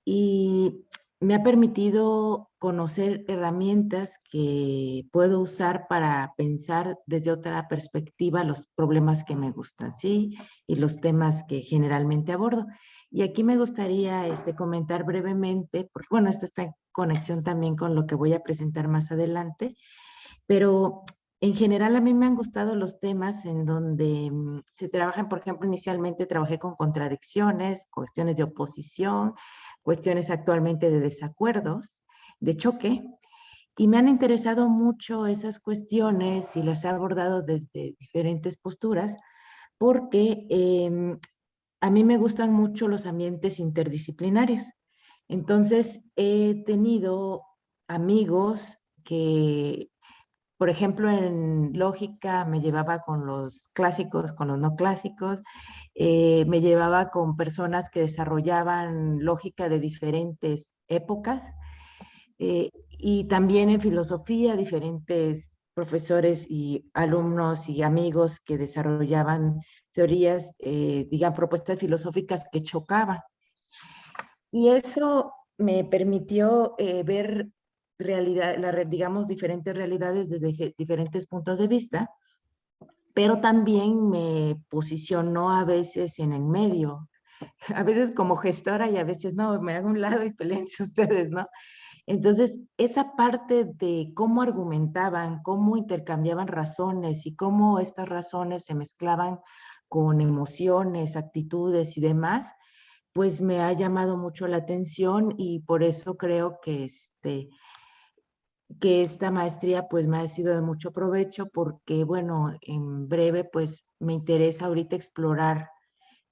y me ha permitido conocer herramientas que puedo usar para pensar desde otra perspectiva los problemas que me gustan, ¿sí? Y los temas que generalmente abordo. Y aquí me gustaría comentar brevemente, porque bueno, esto está en conexión también con lo que voy a presentar más adelante, pero en general a mí me han gustado los temas en donde se trabajan, por ejemplo, inicialmente trabajé con contradicciones, cuestiones de oposición, cuestiones actualmente de desacuerdos, de choque, y me han interesado mucho esas cuestiones y las he abordado desde diferentes posturas, porque a mí me gustan mucho los ambientes interdisciplinarios. Entonces he tenido amigos que, por ejemplo, en lógica me llevaba con los clásicos, con los no clásicos, me llevaba con personas que desarrollaban lógica de diferentes épocas, y también en filosofía, diferentes profesores y alumnos y amigos que desarrollaban teorías, digamos, propuestas filosóficas que chocaban. Y eso me permitió ver digamos, diferentes realidades desde diferentes puntos de vista, pero también me posicionó a veces en el medio, a veces como gestora y a veces no, me hago a un lado y peleense ustedes, ¿no? Entonces, esa parte de cómo argumentaban, cómo intercambiaban razones y cómo estas razones se mezclaban con emociones, actitudes y demás, pues me ha llamado mucho la atención, y por eso creo que esta maestría pues me ha sido de mucho provecho, porque bueno, en breve pues me interesa ahorita explorar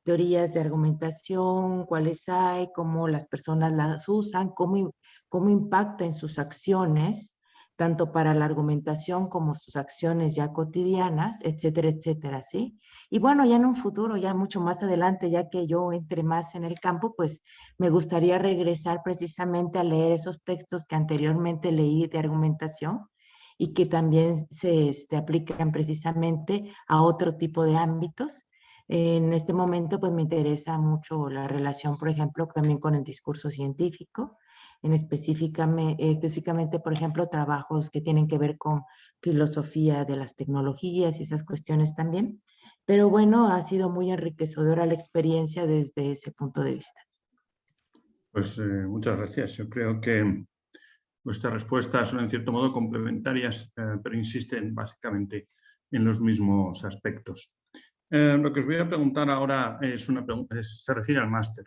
teorías de argumentación, cuáles hay, cómo las personas las usan, cómo impacta en sus acciones, tanto para la argumentación como sus acciones ya cotidianas, etcétera, etcétera, ¿sí? Y bueno, ya en un futuro, ya mucho más adelante, ya que yo entre más en el campo, pues me gustaría regresar precisamente a leer esos textos que anteriormente leí de argumentación y que también se aplican precisamente a otro tipo de ámbitos. En este momento, pues me interesa mucho la relación, por ejemplo, también con el discurso científico, específicamente, por ejemplo, trabajos que tienen que ver con filosofía de las tecnologías y esas cuestiones también. Pero bueno, ha sido muy enriquecedora la experiencia desde ese punto de vista. Pues muchas gracias. Yo creo que vuestras respuestas son en cierto modo complementarias, pero insisten básicamente en los mismos aspectos. Lo que os voy a preguntar ahora es una pregunta, se refiere al máster,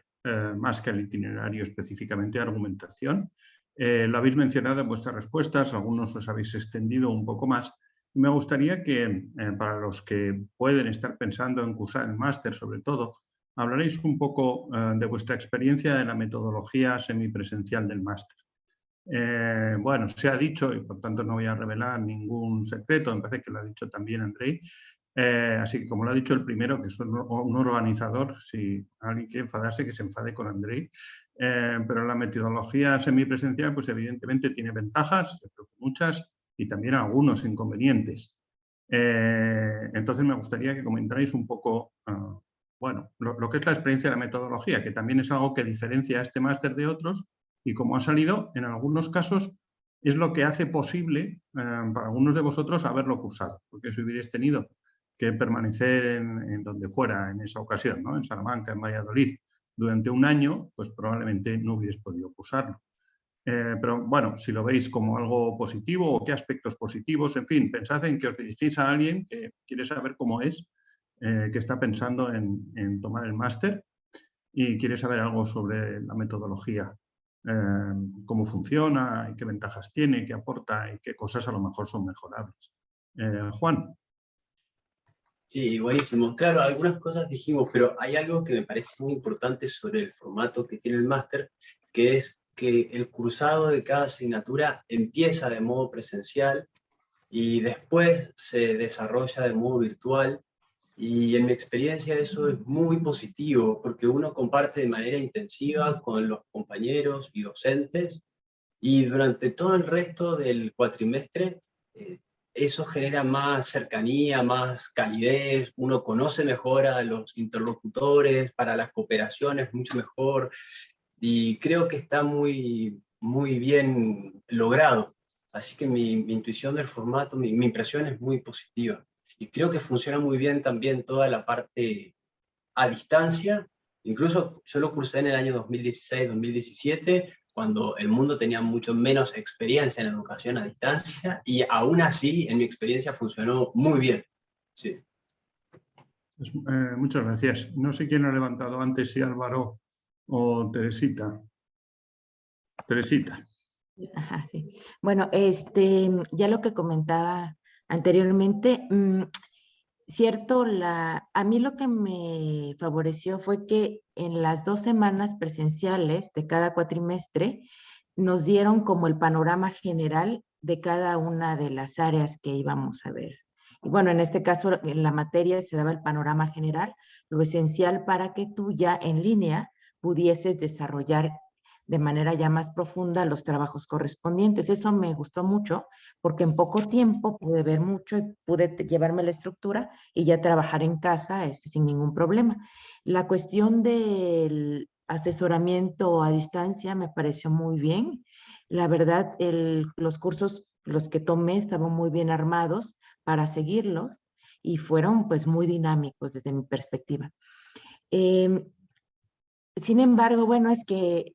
más que al itinerario específicamente de argumentación. Lo habéis mencionado en vuestras respuestas, algunos os habéis extendido un poco más. Me gustaría que, para los que pueden estar pensando en cursar el máster, sobre todo, hablaréis un poco de vuestra experiencia de la metodología semipresencial del máster. Bueno, se ha dicho, y por tanto no voy a revelar ningún secreto, me parece que lo ha dicho también Andrei, así que como lo ha dicho el primero, que es un organizador, si alguien quiere enfadarse, que se enfade con Andrei, pero la metodología semipresencial, pues evidentemente tiene ventajas, muchas, y también algunos inconvenientes. Entonces me gustaría que comentarais un poco, bueno, lo que es la experiencia de la metodología, que también es algo que diferencia a este máster de otros, y como ha salido, en algunos casos es lo que hace posible para algunos de vosotros haberlo cursado, porque si hubierais tenido que permanecer en donde fuera en esa ocasión, ¿no? En Salamanca, en Valladolid, durante un año, pues probablemente no hubierais podido cursarlo. Pero bueno, si lo veis como algo positivo o qué aspectos positivos, en fin, pensad en que os dirigís a alguien que quiere saber cómo es, que está pensando en tomar el máster y quiere saber algo sobre la metodología, cómo funciona y qué ventajas tiene, qué aporta y qué cosas a lo mejor son mejorables. Juan. Sí, buenísimo. Claro, algunas cosas dijimos, pero hay algo que me parece muy importante sobre el formato que tiene el máster, que es que el cursado de cada asignatura empieza de modo presencial y después se desarrolla de modo virtual. Y en mi experiencia eso es muy positivo, porque uno comparte de manera intensiva con los compañeros y docentes, y durante todo el resto del cuatrimestre eso genera más cercanía, más calidez, uno conoce mejor a los interlocutores, para las cooperaciones mucho mejor, y creo que está muy, muy bien logrado. Así que mi intuición del formato, mi impresión es muy positiva. Y creo que funciona muy bien también toda la parte a distancia. Incluso yo lo cursé en el año 2016-2017, cuando el mundo tenía mucho menos experiencia en educación a distancia, y aún así, en mi experiencia, funcionó muy bien. Sí. Pues, muchas gracias. No sé quién lo ha levantado antes, si Álvaro o Teresita. Teresita. Ajá, sí. Bueno, ya lo que comentaba anteriormente, cierto, a mí lo que me favoreció fue que en las 2 semanas presenciales de cada cuatrimestre nos dieron como el panorama general de cada una de las áreas que íbamos a ver. Y bueno, en este caso, en la materia se daba el panorama general, lo esencial para que tú ya en línea pudieses desarrollar de manera ya más profunda los trabajos correspondientes. Eso me gustó mucho porque en poco tiempo pude ver mucho y pude llevarme la estructura y ya trabajar en casa sin ningún problema. La cuestión del asesoramiento a distancia me pareció muy bien. La verdad, los cursos, los que tomé, estaban muy bien armados para seguirlos y fueron pues muy dinámicos desde mi perspectiva. Sin embargo, bueno, es que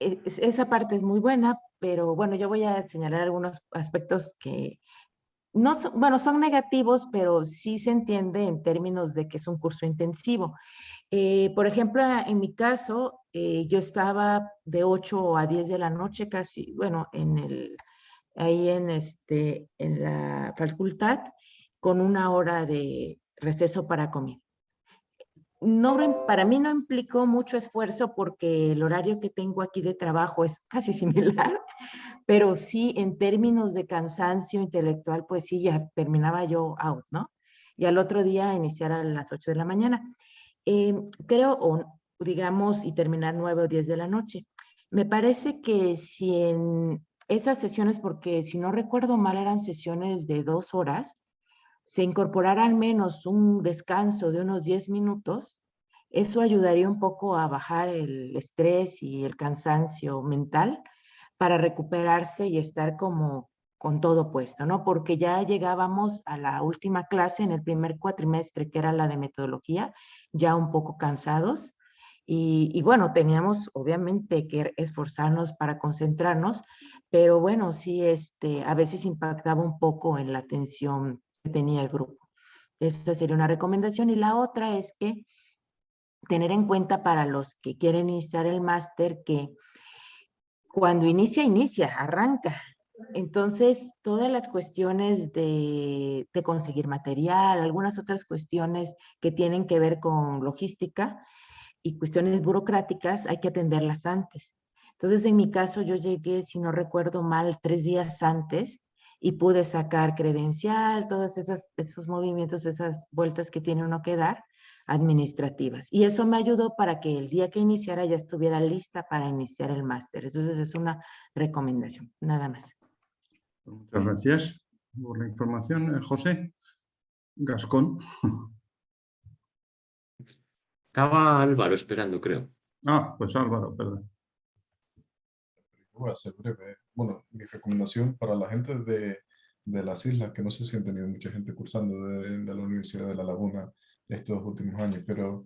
esa parte es muy buena, pero bueno, yo voy a señalar algunos aspectos que no son, bueno, son negativos, pero sí se entiende en términos de que es un curso intensivo. Por ejemplo, en mi caso, yo estaba de 8 a 10 de la noche casi, bueno, ahí en la facultad, con 1 hora de receso para comer. No, para mí no implicó mucho esfuerzo porque el horario que tengo aquí de trabajo es casi similar, pero sí en términos de cansancio intelectual, pues sí, ya terminaba yo out, ¿no? Y al otro día iniciar a las 8 de la mañana. Creo, o digamos, y terminar 9 o 10 de la noche. Me parece que si en esas sesiones, porque si no recuerdo mal eran sesiones de 2 horas, se incorporara al menos un descanso de unos 10 minutos, eso ayudaría un poco a bajar el estrés y el cansancio mental para recuperarse y estar como con todo puesto, ¿no? Porque ya llegábamos a la última clase en el primer cuatrimestre, que era la de metodología, ya un poco cansados. Y bueno, teníamos obviamente que esforzarnos para concentrarnos, pero bueno, sí, a veces impactaba un poco en la atención que tenía el grupo. Esa sería una recomendación. Y la otra es que tener en cuenta para los que quieren iniciar el máster que cuando inicia, arranca. Entonces, todas las cuestiones de conseguir material, algunas otras cuestiones que tienen que ver con logística y cuestiones burocráticas, hay que atenderlas antes. Entonces, en mi caso, yo llegué, si no recuerdo mal, 3 días antes y pude sacar credencial, todos esos movimientos, esas vueltas que tiene uno que dar administrativas. Y eso me ayudó para que el día que iniciara ya estuviera lista para iniciar el máster. Entonces, es una recomendación, nada más. Muchas gracias por la información, José Gascón. Estaba Álvaro esperando, creo. Pues Álvaro, perdón. Voy a ser breve. Bueno, mi recomendación para la gente de las islas, que no sé si han tenido mucha gente cursando de la Universidad de La Laguna estos últimos años, pero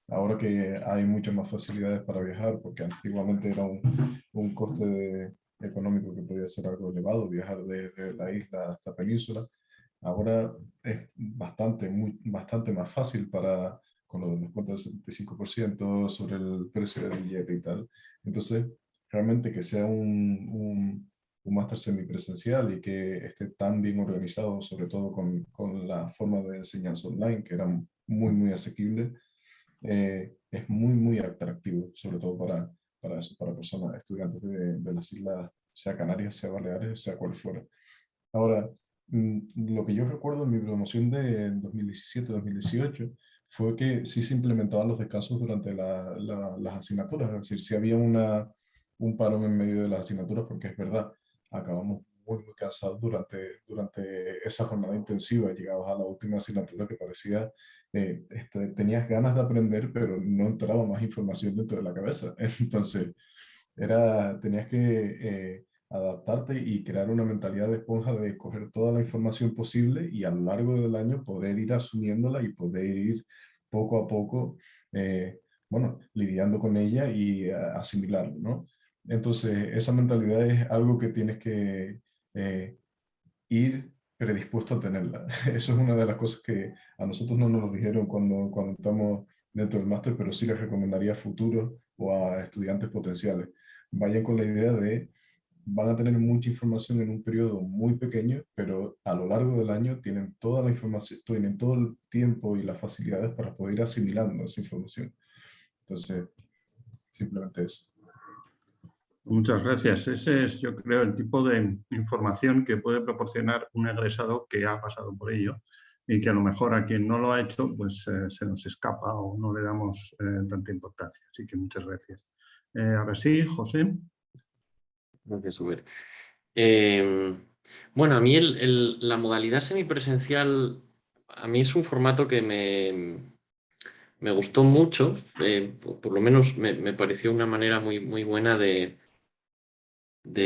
ahora que hay muchas más facilidades para viajar, porque antiguamente era un coste económico que podía ser algo elevado, viajar desde la isla hasta península, ahora es bastante más fácil con los descuentos del 75% sobre el precio del billete y tal. Entonces, realmente que sea un máster semipresencial y que esté tan bien organizado, sobre todo con la forma de enseñanza online, que era muy asequible, es muy atractivo, sobre todo para eso, para personas, estudiantes de las islas, sea Canarias, sea Baleares, sea cual fuera. Ahora, lo que yo recuerdo en mi promoción de 2017-2018 fue que sí se implementaban los descansos durante las asignaturas, es decir, si había un parón en medio de las asignaturas, porque es verdad, acabamos muy cansados durante esa jornada intensiva, llegados a la última asignatura que parecía, tenías ganas de aprender, pero no entraba más información dentro de la cabeza. Entonces, tenías que adaptarte y crear una mentalidad de esponja de coger toda la información posible y a lo largo del año poder ir asumiéndola y poder ir poco a poco, lidiando con ella y asimilarlo, ¿no? Entonces, esa mentalidad es algo que tienes que ir predispuesto a tenerla. Eso es una de las cosas que a nosotros no nos lo dijeron cuando estamos dentro del máster, pero sí les recomendaría a futuros o a estudiantes potenciales. Vayan con la idea de van a tener mucha información en un periodo muy pequeño, pero a lo largo del año tienen toda la información, tienen todo el tiempo y las facilidades para poder ir asimilando esa información. Entonces, simplemente eso. Muchas gracias. Ese es, yo creo, el tipo de información que puede proporcionar un egresado que ha pasado por ello y que a lo mejor a quien no lo ha hecho, pues se nos escapa o no le damos tanta importancia. Así que muchas gracias. Ahora sí, José. Gracias, Uber. Bueno, a mí la modalidad semipresencial, a mí es un formato que me gustó mucho, por lo menos me pareció una manera muy buena de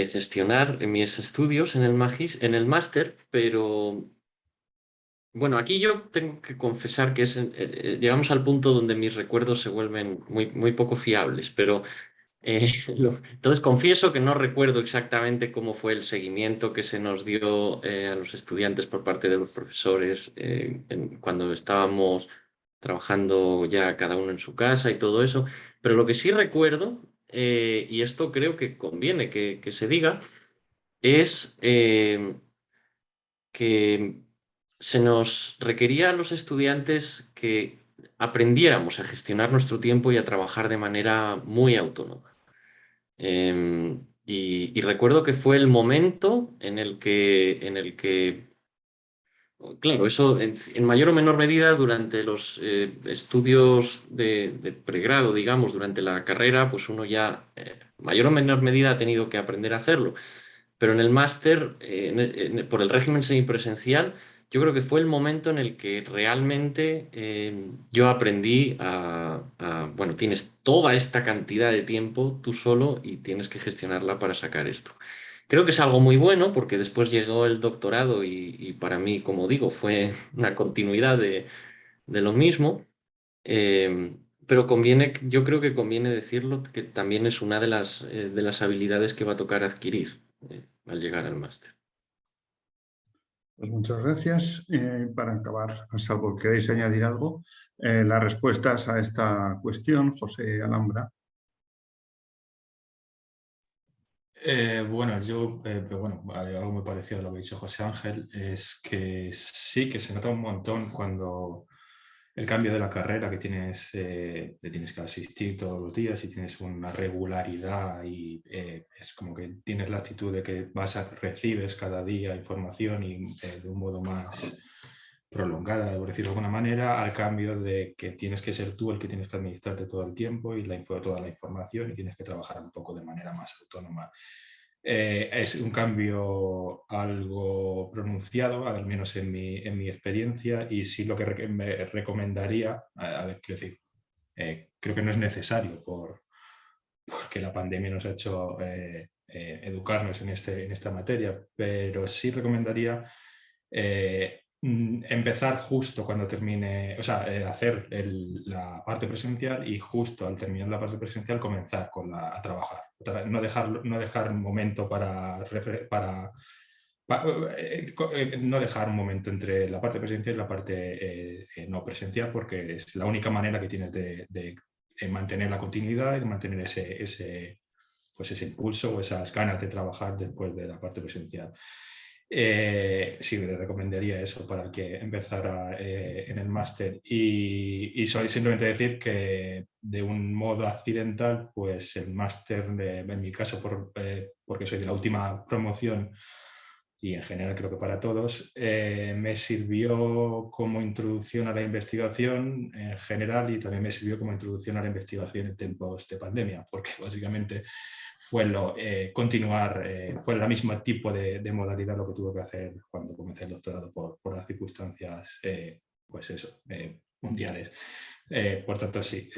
gestionar mis estudios en el máster, pero bueno, aquí yo tengo que confesar que llegamos al punto donde mis recuerdos se vuelven muy poco fiables, pero entonces confieso que no recuerdo exactamente cómo fue el seguimiento que se nos dio a los estudiantes por parte de los profesores cuando estábamos trabajando ya cada uno en su casa y todo eso, pero lo que sí recuerdo, y esto creo que conviene que se diga, es que se nos requería a los estudiantes que aprendiéramos a gestionar nuestro tiempo y a trabajar de manera muy autónoma. Y recuerdo que fue el momento en el que claro, eso en mayor o menor medida durante los estudios de pregrado, digamos, durante la carrera, pues uno ya, mayor o menor medida, ha tenido que aprender a hacerlo. Pero en el máster, por el régimen semipresencial, yo creo que fue el momento en el que realmente yo aprendí bueno, tienes toda esta cantidad de tiempo tú solo y tienes que gestionarla para sacar esto. Creo que es algo muy bueno porque después llegó el doctorado y para mí, como digo, fue una continuidad de lo mismo. Pero yo creo que conviene decirlo, que también es una de las habilidades que va a tocar adquirir al llegar al máster. Pues muchas gracias. Para acabar, a salvo que queréis añadir algo, las respuestas a esta cuestión, José Alhambra. Algo muy parecido a lo que ha dicho José Ángel, es que sí que se nota un montón cuando el cambio de la carrera, que tienes que asistir todos los días y tienes una regularidad y es como que tienes la actitud de que recibes cada día información y de un modo más prolongada, por decirlo de alguna manera, al cambio de que tienes que ser tú el que tienes que administrarte todo el tiempo y toda la información y tienes que trabajar un poco de manera más autónoma. Es un cambio algo pronunciado, al menos en mi experiencia, y sí lo que me recomendaría, quiero decir, creo que no es necesario porque la pandemia nos ha hecho educarnos en esta materia, pero sí recomendaría empezar justo cuando termine, o sea, hacer la parte presencial y justo al terminar la parte presencial comenzar a trabajar. No dejar un momento no dejar un momento entre la parte presencial y la parte no presencial, porque es la única manera que tienes de mantener la continuidad y de mantener ese impulso o esas ganas de trabajar después de la parte presencial. Sí, le recomendaría eso para el que empezara en el máster y simplemente decir que de un modo accidental, pues el máster, en mi caso porque soy de la última promoción y en general creo que para todos, me sirvió como introducción a la investigación en general y también me sirvió como introducción a la investigación en tiempos de pandemia, porque básicamente fue fue el mismo tipo de modalidad lo que tuve que hacer cuando comencé el doctorado por las circunstancias mundiales. Por tanto, sí,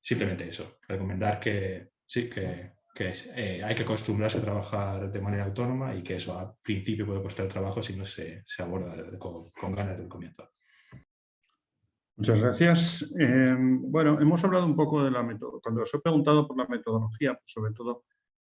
simplemente eso, recomendar que sí, que hay que acostumbrarse a trabajar de manera autónoma y que eso al principio puede costar trabajo si no se aborda con ganas del comienzo. Muchas gracias. Bueno, hemos hablado un poco de la metodología. Cuando os he preguntado por la metodología, pues sobre todo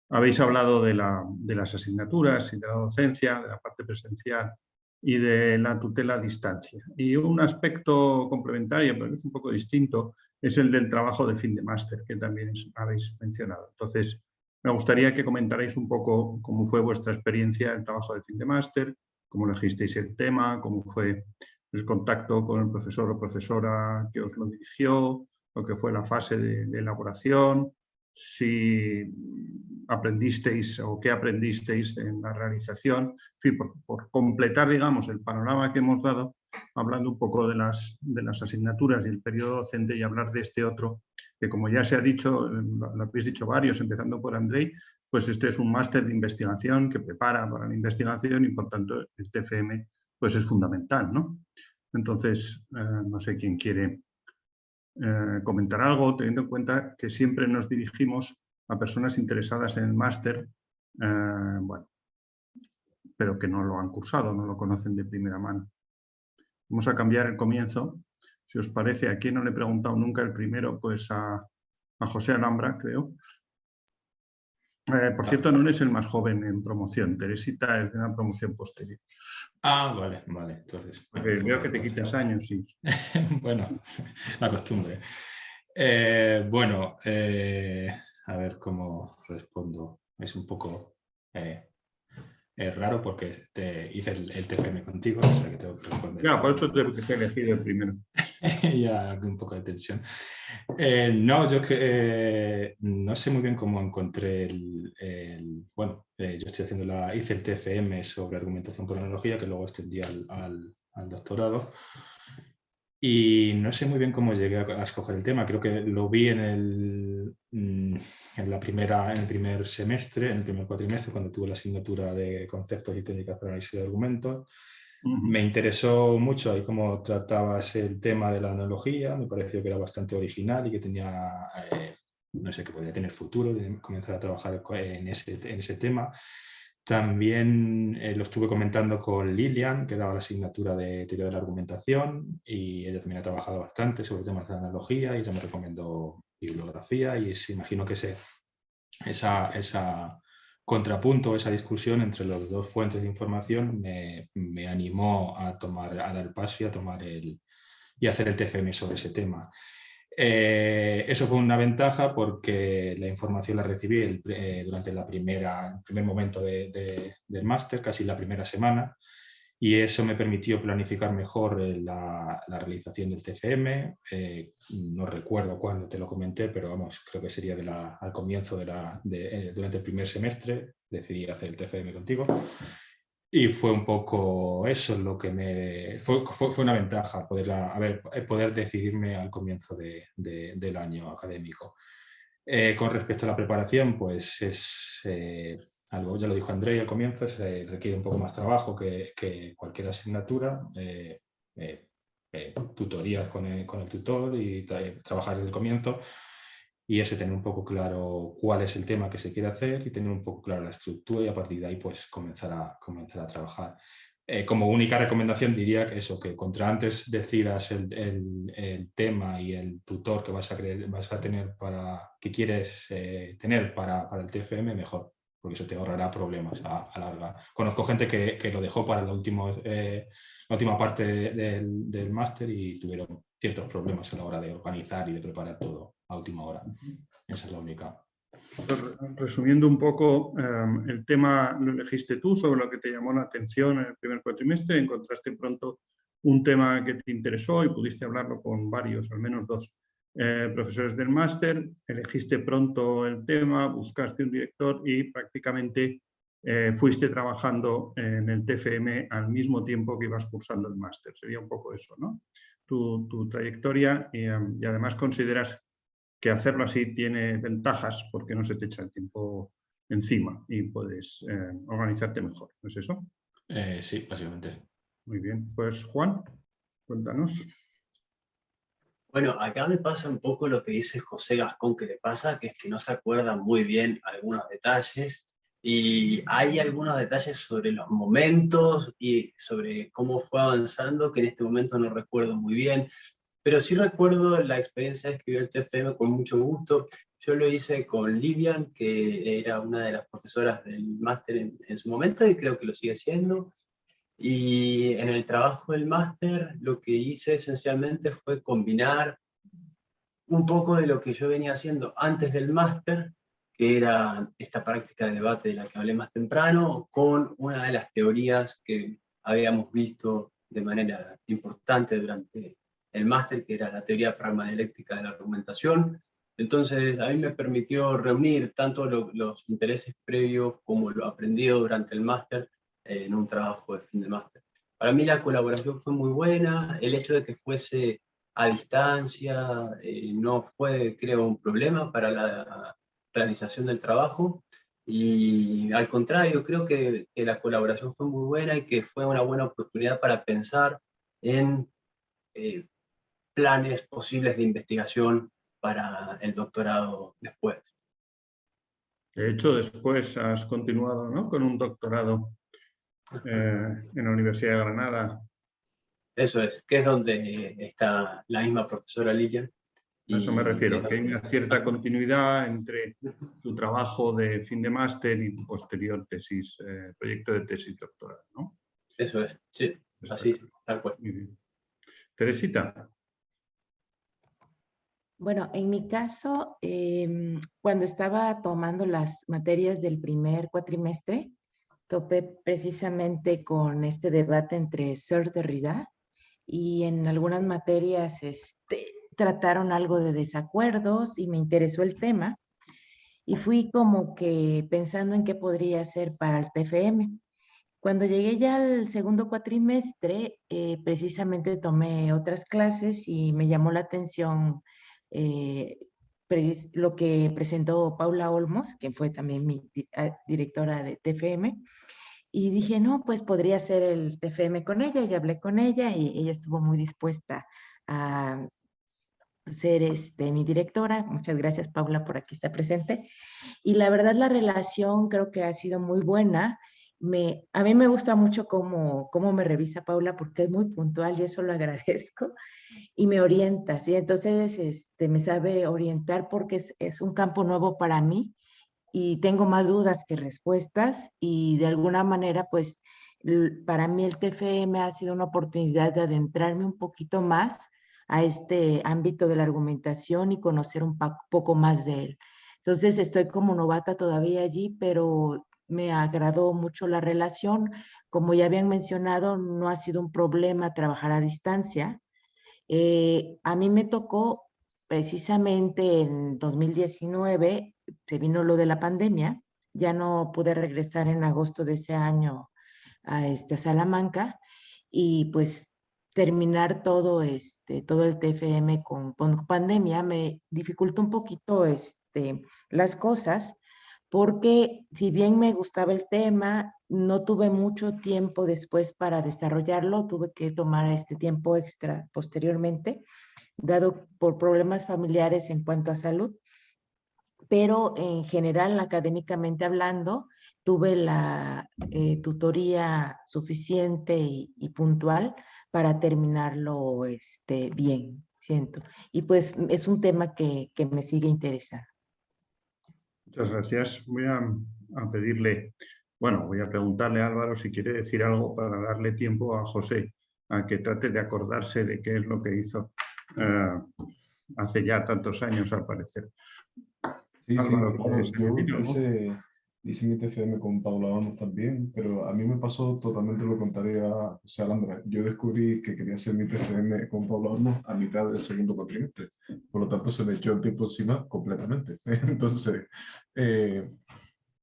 habéis hablado de las asignaturas y de la docencia, de la parte presencial y de la tutela a distancia. Y un aspecto complementario, pero es un poco distinto, es el del trabajo de fin de máster, que también habéis mencionado. Entonces, me gustaría que comentarais un poco cómo fue vuestra experiencia en el trabajo de fin de máster, cómo elegisteis el tema, cómo fue el contacto con el profesor o profesora que os lo dirigió, lo que fue la fase de elaboración, si aprendisteis o qué aprendisteis en la realización, en fin, por completar, digamos, el panorama que hemos dado, hablando un poco de las asignaturas y el periodo docente y hablar de este otro, que como ya se ha dicho, lo habéis dicho varios, empezando por Andrei, pues este es un máster de investigación que prepara para la investigación y por tanto el TFM pues es fundamental, ¿no? Entonces, no sé quién quiere comentar algo, teniendo en cuenta que siempre nos dirigimos a personas interesadas en el máster, bueno, pero que no lo han cursado, no lo conocen de primera mano. Vamos a cambiar el comienzo. Si os parece, a quien no le he preguntado nunca el primero, pues a José Alhambra, creo. Por cierto, no eres el más joven en promoción. Teresita es de una promoción posterior. Ah, vale. Entonces, porque veo que te quitas años, sí. Bueno, la costumbre. A ver cómo respondo. Es un poco raro porque hice el TFM contigo, o sea que tengo que responder. Ya, por eso te he elegido el primero. Ya, un poco de tensión. No, yo no sé muy bien cómo encontré yo estoy hice el TFM sobre argumentación por analogía, que luego extendí al doctorado. Y no sé muy bien cómo llegué a escoger el tema. Creo que lo vi en el primer semestre, en el primer cuatrimestre, cuando tuve la asignatura de conceptos y técnicas para análisis de argumentos. Me interesó mucho ahí cómo tratabas el tema de la analogía. Me pareció que era bastante original y que tenía no sé, que podría tener futuro, de comenzar a trabajar en ese tema. También lo estuve comentando con Lilian, que daba la asignatura de teoría de la argumentación, y ella también ha trabajado bastante sobre temas de analogía y ella me recomendó bibliografía, y imagino que esa contrapunto, esa discusión entre las dos fuentes de información me animó a dar el paso y hacer el TFM sobre ese tema. Eso fue una ventaja porque la información la recibí durante el primer momento del máster, casi la primera semana, y eso me permitió planificar mejor la realización del TFM. No recuerdo cuándo te lo comenté, pero vamos, creo que sería al comienzo durante el primer semestre, decidí hacer el TFM contigo. Y fue un poco eso lo que fue una ventaja poder decidirme al comienzo del año académico. Con respecto a la preparación, pues es algo, ya lo dijo Andrei al comienzo, requiere un poco más trabajo que cualquier asignatura, tutorías con el tutor y trabajar desde el comienzo. Y eso, tener un poco claro cuál es el tema que se quiere hacer y tener un poco claro la estructura, y a partir de ahí pues comenzar a trabajar. Como única recomendación diría que eso, que contra antes decidas el tema y el tutor que vas a tener que quieres tener para el TFM, mejor, porque eso te ahorrará problemas a larga. Conozco gente que lo dejó para la última parte del máster y tuvieron ciertos problemas a la hora de organizar y de preparar todo a última hora. Esa es la única. Resumiendo un poco, el tema lo elegiste tú, sobre lo que te llamó la atención en el primer cuatrimestre, encontraste pronto un tema que te interesó y pudiste hablarlo con varios, al menos 2 profesores del máster, elegiste pronto el tema, buscaste un director y prácticamente fuiste trabajando en el TFM al mismo tiempo que ibas cursando el máster. Sería un poco eso, ¿no? Tu trayectoria, y además consideras que hacerlo así tiene ventajas porque no se te echa el tiempo encima y puedes organizarte mejor. ¿No es eso? Sí, básicamente. Muy bien. Pues Juan, cuéntanos. Bueno, acá me pasa un poco lo que dice José Gascón que le pasa, que es que no se acuerdan muy bien algunos detalles, y hay algunos detalles sobre los momentos y sobre cómo fue avanzando que en este momento no recuerdo muy bien, pero sí recuerdo la experiencia de escribir el TFM con mucho gusto. Yo lo hice con Lilian, que era una de las profesoras del máster en su momento, y creo que lo sigue siendo. Y en el trabajo del máster lo que hice esencialmente fue combinar un poco de lo que yo venía haciendo antes del máster, que era esta práctica de debate de la que hablé más temprano, con una de las teorías que habíamos visto de manera importante durante el máster, que era la teoría pragmadialéctica de la argumentación. Entonces a mí me permitió reunir tanto los intereses previos como lo aprendido durante el máster en un trabajo de fin de máster. Para mí la colaboración fue muy buena, el hecho de que fuese a distancia no fue, creo, un problema para la realización del trabajo, y al contrario, creo que la colaboración fue muy buena y que fue una buena oportunidad para pensar en planes posibles de investigación para el doctorado después. De hecho, después has continuado, ¿no?, con un doctorado en la Universidad de Granada. Eso es, que es donde está la misma profesora Lilian. A eso me refiero, que hay una cierta continuidad entre tu trabajo de fin de máster y tu posterior tesis, proyecto de tesis doctoral, ¿no? Eso es, sí, así, tal cual. Muy bien. Teresita. Bueno, en mi caso, cuando estaba tomando las materias del primer cuatrimestre, topé precisamente con este debate entre Searle y Derrida, y en algunas materias trataron algo de desacuerdos y me interesó el tema, y fui como que pensando en qué podría hacer para el TFM. Cuando llegué ya al segundo cuatrimestre, precisamente tomé otras clases y me llamó la atención lo que presentó Paula Olmos, que fue también mi directora de TFM, y dije, no, pues podría hacer el TFM con ella, y hablé con ella y ella estuvo muy dispuesta a ser mi directora. Muchas gracias, Paula, por aquí estar presente. Y la verdad, la relación creo que ha sido muy buena. A mí me gusta mucho cómo me revisa Paula, porque es muy puntual y eso lo agradezco, y me orienta, ¿sí? Entonces, me sabe orientar porque es un campo nuevo para mí y tengo más dudas que respuestas, y de alguna manera, pues, para mí el TFM ha sido una oportunidad de adentrarme un poquito más a este ámbito de la argumentación y conocer un poco más de él. Entonces, estoy como novata todavía allí, pero me agradó mucho la relación. Como ya habían mencionado, no ha sido un problema trabajar a distancia. A mí me tocó precisamente en 2019, se vino lo de la pandemia, ya no pude regresar en agosto de ese año a Salamanca, y pues terminar todo el TFM con pandemia me dificultó un poquito las cosas, porque si bien me gustaba el tema, no tuve mucho tiempo después para desarrollarlo, tuve que tomar este tiempo extra posteriormente, dado por problemas familiares en cuanto a salud, pero en general, académicamente hablando, tuve la tutoría suficiente y puntual para terminarlo bien, siento. Y pues es un tema que me sigue interesando. Muchas gracias. Voy a pedirle, bueno, voy a preguntarle a Álvaro si quiere decir algo para darle tiempo a José a que trate de acordarse de qué es lo que hizo hace ya tantos años, al parecer. Sí, sí, Álvaro, claro. ¿quieres Yo decir algo? hice mi TFM con Paula Olmos también, pero a mí me pasó totalmente lo contrario a José Alhambra. Yo descubrí que quería hacer mi TFM con Paula Olmos a mitad del segundo cuatrimestre. Por lo tanto, se me echó el tiempo encima completamente. Entonces, eh,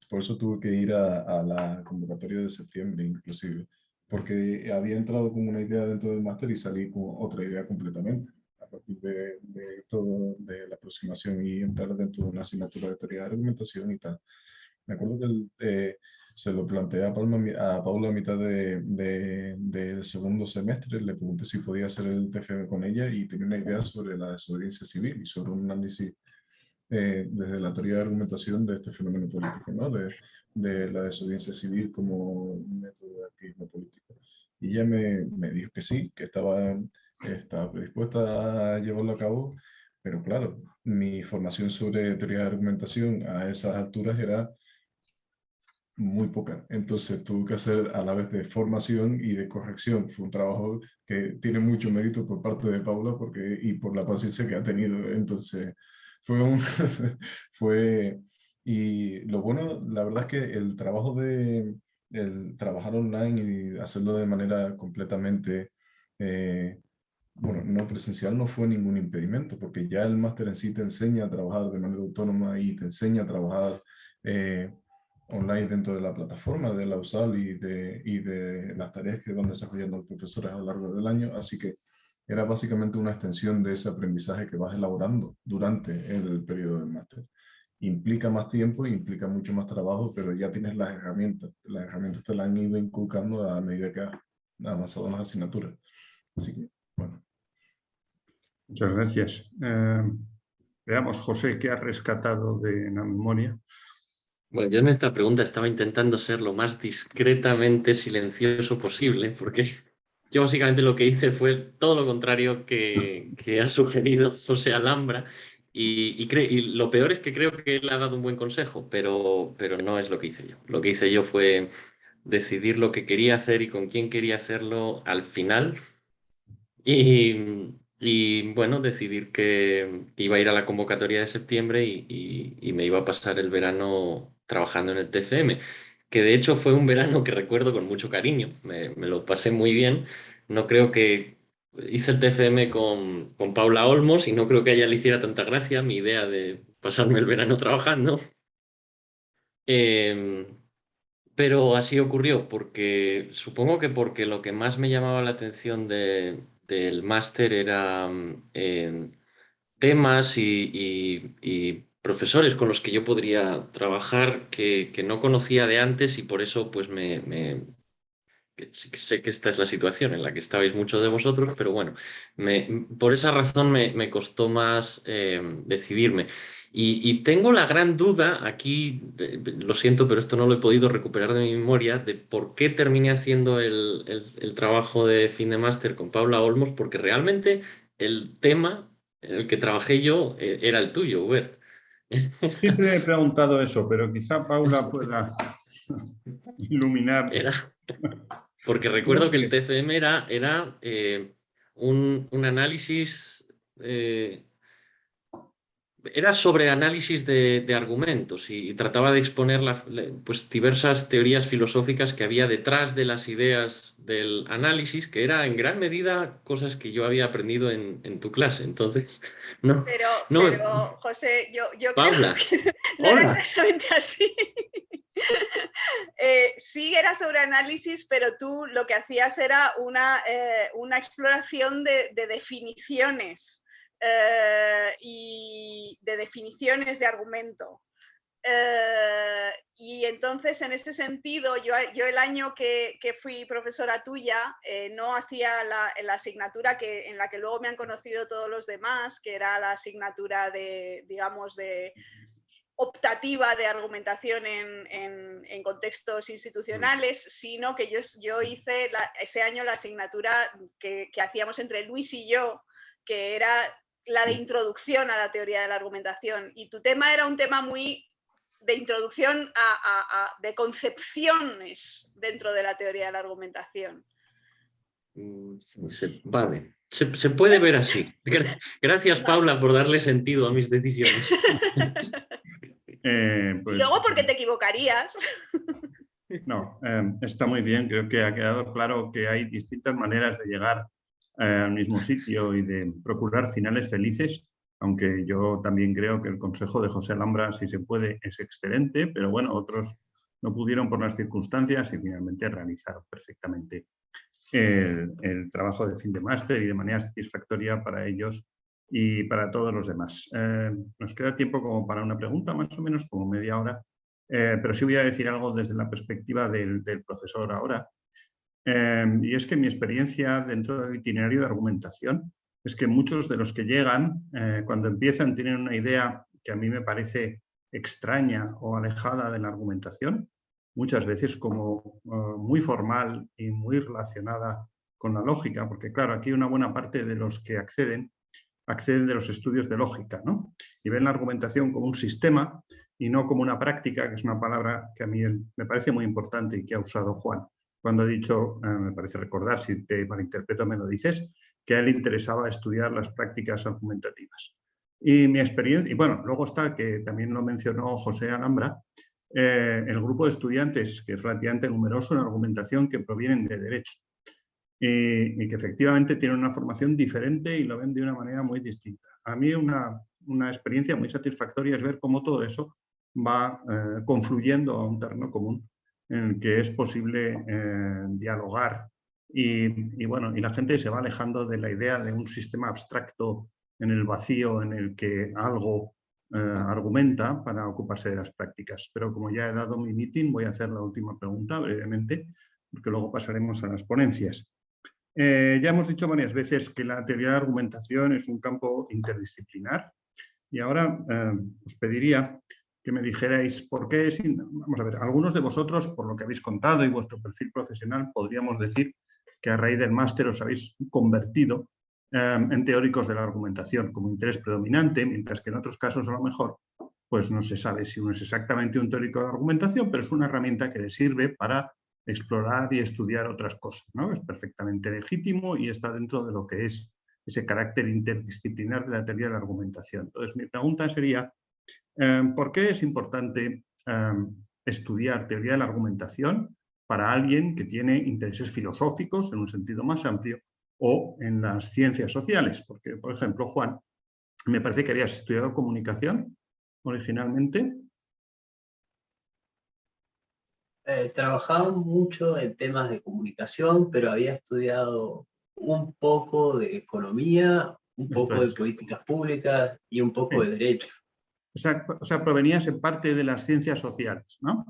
por eso tuve que ir a la convocatoria de septiembre, inclusive, porque había entrado con una idea dentro del máster y salí con otra idea completamente a partir de todo, de la aproximación y entrar dentro de una asignatura de teoría de argumentación y tal. Me acuerdo que se lo planteé a Paula a mitad del segundo semestre, le pregunté si podía hacer el TFM con ella y tenía una idea sobre la desobediencia civil y sobre un análisis desde la teoría de argumentación de este fenómeno político, ¿no? De la desobediencia civil como un método de activismo político. Y ella me dijo que sí, que estaba predispuesta a llevarlo a cabo, pero claro, mi formación sobre teoría de argumentación a esas alturas era muy poca. Entonces tuve que hacer a la vez de formación y de corrección. Fue un trabajo que tiene mucho mérito por parte de Paula y por la paciencia que ha tenido. Entonces fue un... fue... Y lo bueno, la verdad es que el trabajar online y hacerlo de manera completamente, bueno, no presencial no fue ningún impedimento, porque ya el máster en sí te enseña a trabajar de manera autónoma y te enseña a trabajar online dentro de la plataforma de la USAL y de las tareas que van desarrollando los profesores a lo largo del año. Así que era básicamente una extensión de ese aprendizaje que vas elaborando durante el periodo del máster. Implica más tiempo, implica mucho más trabajo, pero ya tienes las herramientas. Las herramientas te las han ido inculcando a medida que has avanzado en las asignaturas. Así que, bueno. Muchas gracias. Veamos, José, ¿qué has rescatado de la memoria? Bueno, yo en esta pregunta estaba intentando ser lo más discretamente silencioso posible, porque yo básicamente lo que hice fue todo lo contrario que ha sugerido José Alhambra, y lo peor es que creo que él ha dado un buen consejo, pero no es lo que hice yo. Lo que hice yo fue decidir lo que quería hacer y con quién quería hacerlo al final, y bueno, decidir que iba a ir a la convocatoria de septiembre y me iba a pasar el verano trabajando en el TFM, que de hecho fue un verano que recuerdo con mucho cariño, me lo pasé muy bien. No creo que hice el TFM con Paula Olmos y no creo que a ella le hiciera tanta gracia mi idea de pasarme el verano trabajando. Eh, pero así ocurrió, porque supongo que porque lo que más me llamaba la atención del máster era temas y profesores con los que yo podría trabajar que no conocía de antes, y por eso pues sé que esta es la situación en la que estabais muchos de vosotros, pero bueno, por esa razón me costó más decidirme. Y tengo la gran duda, aquí lo siento, pero esto no lo he podido recuperar de mi memoria, de por qué terminé haciendo el trabajo de fin de máster con Paula Olmos, porque realmente el tema en el que trabajé yo era el tuyo, Hubert. Siempre he preguntado eso, pero quizá Paula pueda iluminar. Porque recuerdo que el TFM era un análisis, era sobre análisis de argumentos y trataba de exponer pues, diversas teorías filosóficas que había detrás de las ideas del análisis, que era en gran medida cosas que yo había aprendido en tu clase. Entonces, no. Pero José, yo Paula, creo que no era exactamente así. Sí era sobre análisis, pero tú lo que hacías era una exploración de definiciones y de definiciones de argumento. Y entonces, en ese sentido, yo el año que fui profesora tuya, no hacía la asignatura en la que luego me han conocido todos los demás, que era la asignatura de, digamos, de optativa de argumentación en contextos institucionales, sino que yo hice ese año la asignatura que hacíamos entre Luis y yo, que era la de introducción a la teoría de la argumentación. Y tu tema era un tema muy de introducción de concepciones dentro de la teoría de la argumentación. Vale, se puede ver así. Gracias, Paula, por darle sentido a mis decisiones. Pues, luego porque te equivocarías. No, está muy bien. Creo que ha quedado claro que hay distintas maneras de llegar al mismo sitio y de procurar finales felices, aunque yo también creo que el consejo de José Alhambra, si se puede, es excelente, pero bueno, otros no pudieron por las circunstancias y finalmente realizaron perfectamente el trabajo de fin de máster y de manera satisfactoria para ellos y para todos los demás. Nos queda tiempo como para una pregunta, más o menos como media hora, pero sí voy a decir algo desde la perspectiva del profesor ahora. Y es que mi experiencia dentro del itinerario de argumentación es que muchos de los que llegan, cuando empiezan, tienen una idea que a mí me parece extraña o alejada de la argumentación, muchas veces como muy formal y muy relacionada con la lógica, porque claro, aquí una buena parte de los que acceden de los estudios de lógica, ¿no? Y ven la argumentación como un sistema y no como una práctica, que es una palabra que a mí me parece muy importante y que ha usado Juan cuando ha dicho, me parece recordar, si te malinterpreto me lo dices, que a él le interesaba estudiar las prácticas argumentativas. Y mi experiencia, y bueno, luego está, que también lo mencionó José Alhambra, el grupo de estudiantes, que es relativamente numeroso en argumentación, que provienen de Derecho y que efectivamente tienen una formación diferente y lo ven de una manera muy distinta. A mí una experiencia muy satisfactoria es ver cómo todo eso va confluyendo a un terreno común en el que es posible dialogar y bueno, y la gente se va alejando de la idea de un sistema abstracto en el vacío en el que algo argumenta para ocuparse de las prácticas. Pero como ya he dado mi meeting, voy a hacer la última pregunta brevemente, porque luego pasaremos a las ponencias. Ya hemos dicho varias veces que la teoría de argumentación es un campo interdisciplinar y ahora os pediría que me dijerais por qué es... Vamos a ver, algunos de vosotros, por lo que habéis contado y vuestro perfil profesional, podríamos decir que a raíz del máster os habéis convertido en teóricos de la argumentación como interés predominante, mientras que en otros casos a lo mejor pues no se sabe si uno es exactamente un teórico de la argumentación, pero es una herramienta que le sirve para explorar y estudiar otras cosas, ¿no? Es perfectamente legítimo y está dentro de lo que es ese carácter interdisciplinar de la teoría de la argumentación. Entonces, mi pregunta sería, ¿por qué es importante estudiar teoría de la argumentación para alguien que tiene intereses filosóficos en un sentido más amplio o en las ciencias sociales? Porque, por ejemplo, Juan, me parece que habías estudiado comunicación originalmente. Trabajaba mucho en temas de comunicación, pero había estudiado un poco de economía, un poco de políticas públicas y un poco de derecho. O sea, provenías en parte de las ciencias sociales, ¿no?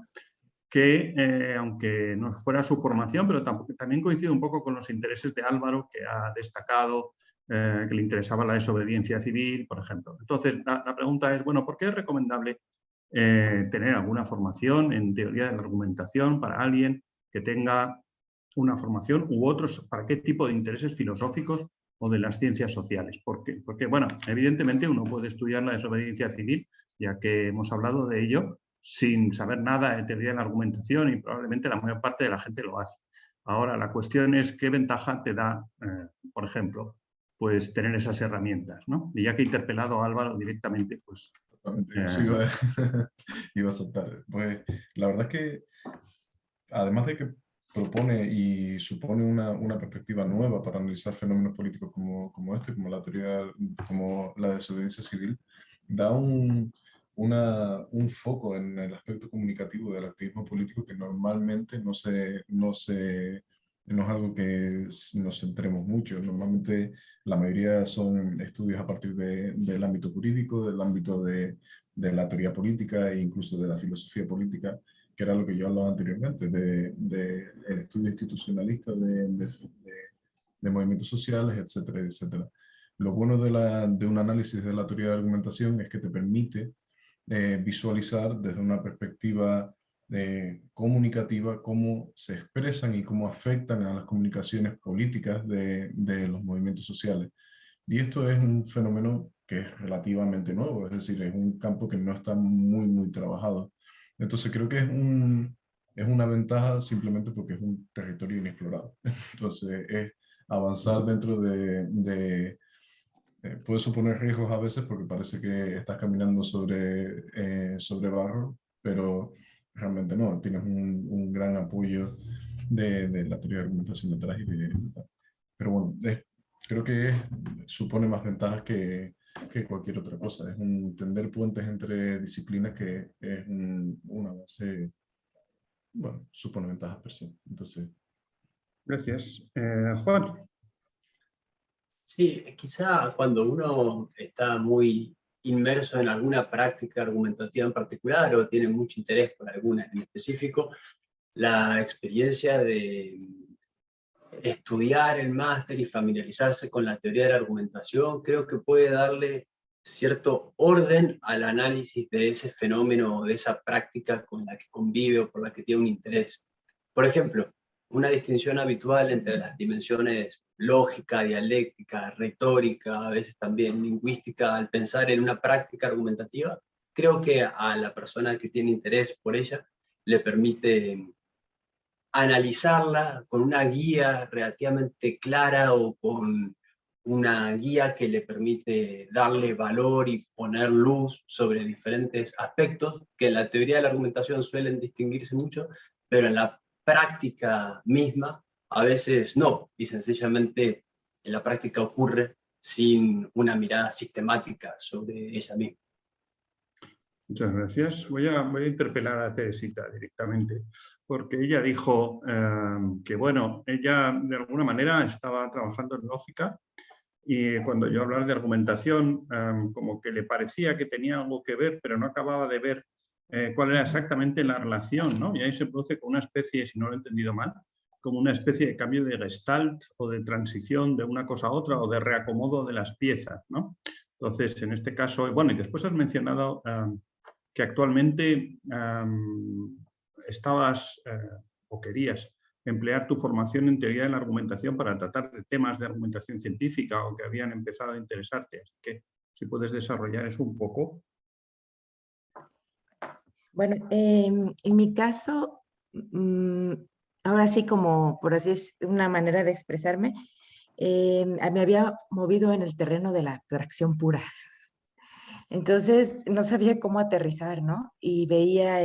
que, aunque no fuera su formación, pero también coincide un poco con los intereses de Álvaro, que ha destacado que le interesaba la desobediencia civil, por ejemplo. Entonces, la pregunta es, bueno, ¿por qué es recomendable tener alguna formación en teoría de la argumentación para alguien que tenga una formación u otros, para qué tipo de intereses filosóficos o de las ciencias sociales? Porque, bueno, evidentemente uno puede estudiar la desobediencia civil, ya que hemos hablado de ello, sin saber nada de teoría de la argumentación, y probablemente la mayor parte de la gente lo hace. Ahora, la cuestión es qué ventaja te da, por ejemplo, pues tener esas herramientas, ¿no? Y ya que he interpelado a Álvaro directamente, pues... Eso iba a saltar. Pues la verdad es que, además de que propone y supone una perspectiva nueva para analizar fenómenos políticos como este, como la teoría, como la desobediencia civil, da un foco en el aspecto comunicativo del activismo político que normalmente no es algo que nos centremos mucho. Normalmente la mayoría son estudios a partir del ámbito jurídico, del ámbito de la teoría política e incluso de la filosofía política, que era lo que yo hablaba anteriormente, el estudio institucionalista de movimientos sociales, etcétera, etcétera. Lo bueno de un análisis de la teoría de argumentación es que te permite visualizar desde una perspectiva comunicativa cómo se expresan y cómo afectan a las comunicaciones políticas de los movimientos sociales. Y esto es un fenómeno que es relativamente nuevo, es decir, es un campo que no está muy trabajado. Entonces creo que es una ventaja simplemente porque es un territorio inexplorado. Entonces es avanzar dentro puede suponer riesgos a veces porque parece que estás caminando sobre barro, pero realmente no, tienes un gran apoyo de la teoría de argumentación detrás. Pero bueno, creo que supone más ventajas que cualquier otra cosa. Es un tender puentes entre disciplinas que es una base, bueno, supone ventajas per se. Entonces... Gracias. Juan. Sí, quizá cuando uno está muy inmerso en alguna práctica argumentativa en particular o tiene mucho interés por alguna en específico, la experiencia de estudiar el máster y familiarizarse con la teoría de la argumentación creo que puede darle cierto orden al análisis de ese fenómeno o de esa práctica con la que convive o por la que tiene un interés. Por ejemplo, una distinción habitual entre las dimensiones lógica, dialéctica, retórica, a veces también lingüística, al pensar en una práctica argumentativa, creo que a la persona que tiene interés por ella le permite analizarla con una guía relativamente clara o con una guía que le permite darle valor y poner luz sobre diferentes aspectos que en la teoría de la argumentación suelen distinguirse mucho, pero en la práctica misma a veces no, y sencillamente en la práctica ocurre sin una mirada sistemática sobre ella misma. Muchas gracias. Voy a interpelar a Teresita directamente, porque ella dijo que, bueno, ella de alguna manera estaba trabajando en lógica y cuando yo hablaba de argumentación, como que le parecía que tenía algo que ver, pero no acababa de ver cuál era exactamente la relación, ¿no? Y ahí se produce como una especie, si no lo he entendido mal, como una especie de cambio de gestalt o de transición de una cosa a otra o de reacomodo de las piezas, ¿no? Entonces, en este caso, bueno, y después has mencionado que actualmente estabas o querías emplear tu formación en teoría de la argumentación para tratar de temas de argumentación científica o que habían empezado a interesarte. Así que si puedes desarrollar eso un poco. Bueno, en mi caso, ahora sí como, por así es una manera de expresarme, me había movido en el terreno de la abstracción pura. Entonces no sabía cómo aterrizar, ¿no? Y veía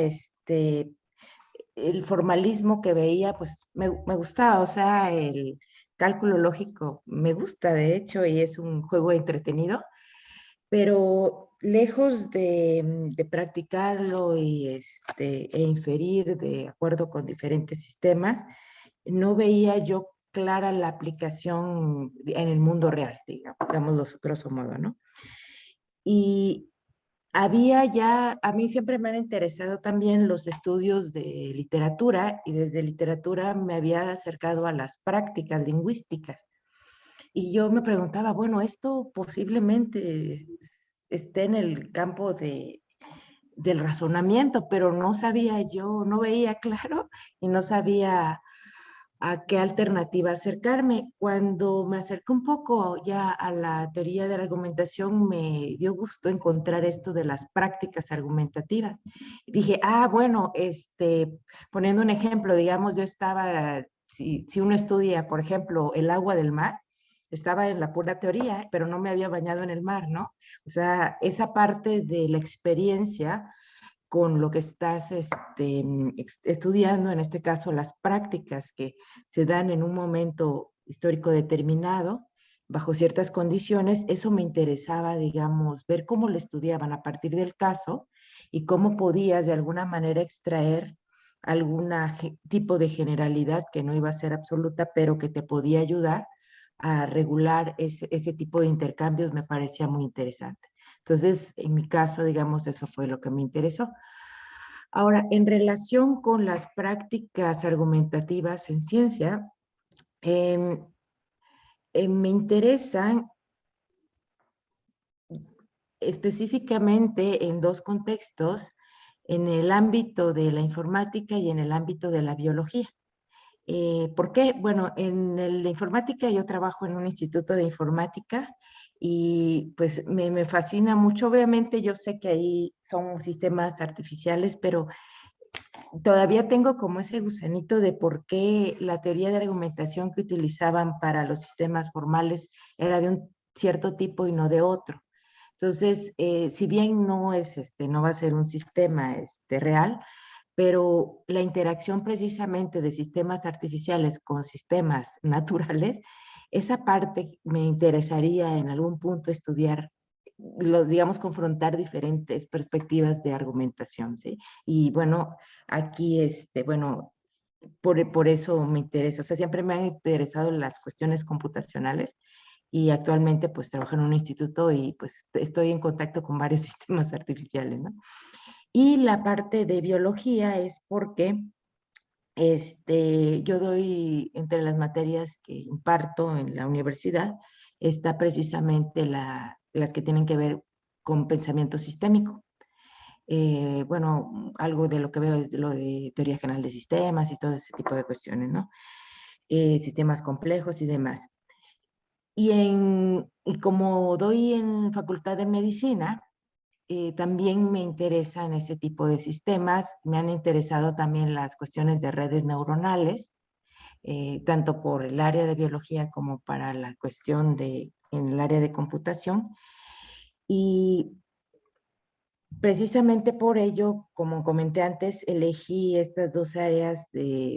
el formalismo que veía, pues me gustaba, o sea, el cálculo lógico me gusta, de hecho, y es un juego entretenido, pero lejos de practicarlo y e inferir de acuerdo con diferentes sistemas, no veía yo clara la aplicación en el mundo real, digamos, grosso modo, ¿no? Y a mí siempre me han interesado también los estudios de literatura y desde literatura me había acercado a las prácticas lingüísticas. Y yo me preguntaba, bueno, esto posiblemente esté en el campo del razonamiento, pero no sabía yo, no veía claro y no sabía a qué alternativa acercarme. Cuando me acerqué un poco ya a la teoría de la argumentación, me dio gusto encontrar esto de las prácticas argumentativas. Dije, bueno, poniendo un ejemplo, digamos, yo estaba, si uno estudia, por ejemplo, el agua del mar, estaba en la pura teoría, pero no me había bañado en el mar, ¿no? O sea, esa parte de la experiencia con lo que estás estudiando, en este caso las prácticas que se dan en un momento histórico determinado, bajo ciertas condiciones, eso me interesaba, digamos, ver cómo lo estudiaban a partir del caso y cómo podías de alguna manera extraer algún tipo de generalidad que no iba a ser absoluta, pero que te podía ayudar a regular ese tipo de intercambios, me parecía muy interesante. Entonces, en mi caso, digamos, eso fue lo que me interesó. Ahora, en relación con las prácticas argumentativas en ciencia, me interesan específicamente en dos contextos, en el ámbito de la informática y en el ámbito de la biología. ¿Por qué? Bueno, en la informática yo trabajo en un instituto de informática y pues me fascina mucho. Obviamente yo sé que ahí son sistemas artificiales, pero todavía tengo como ese gusanito de por qué la teoría de argumentación que utilizaban para los sistemas formales era de un cierto tipo y no de otro. Entonces, si bien no es no va a ser un sistema real, pero la interacción precisamente de sistemas artificiales con sistemas naturales, esa parte me interesaría en algún punto estudiar, digamos, confrontar diferentes perspectivas de argumentación, ¿sí? Y bueno, aquí, bueno, por eso me interesa, o sea, siempre me han interesado las cuestiones computacionales y actualmente pues trabajo en un instituto y pues estoy en contacto con varios sistemas artificiales, ¿no? Y la parte de biología es porque yo doy, entre las materias que imparto en la universidad, está precisamente las que tienen que ver con pensamiento sistémico. Bueno, algo de lo que veo es de lo de teoría general de sistemas y todo ese tipo de cuestiones, ¿no? Sistemas complejos y demás. Y como doy en Facultad de Medicina, también me interesan ese tipo de sistemas. Me han interesado también las cuestiones de redes neuronales, tanto por el área de biología como para la cuestión en el área de computación. Y precisamente por ello, como comenté antes, elegí estas dos áreas,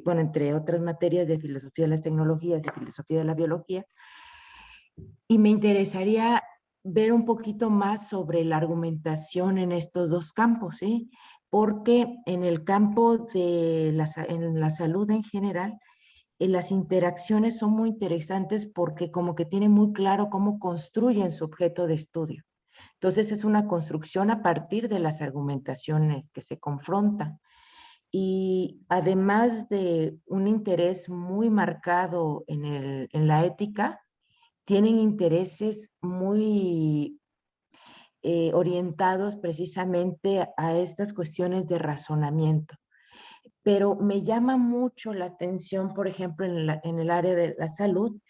bueno, entre otras materias de filosofía de las tecnologías y filosofía de la biología, y me interesaría ver un poquito más sobre la argumentación en estos dos campos, ¿sí? Porque en el campo de en la salud en general, las interacciones son muy interesantes porque como que tienen muy claro cómo construyen su objeto de estudio. Entonces es una construcción a partir de las argumentaciones que se confrontan. Y además de un interés muy marcado en la ética, tienen intereses muy orientados precisamente a estas cuestiones de razonamiento. Pero me llama mucho la atención, por ejemplo, en el área de la salud,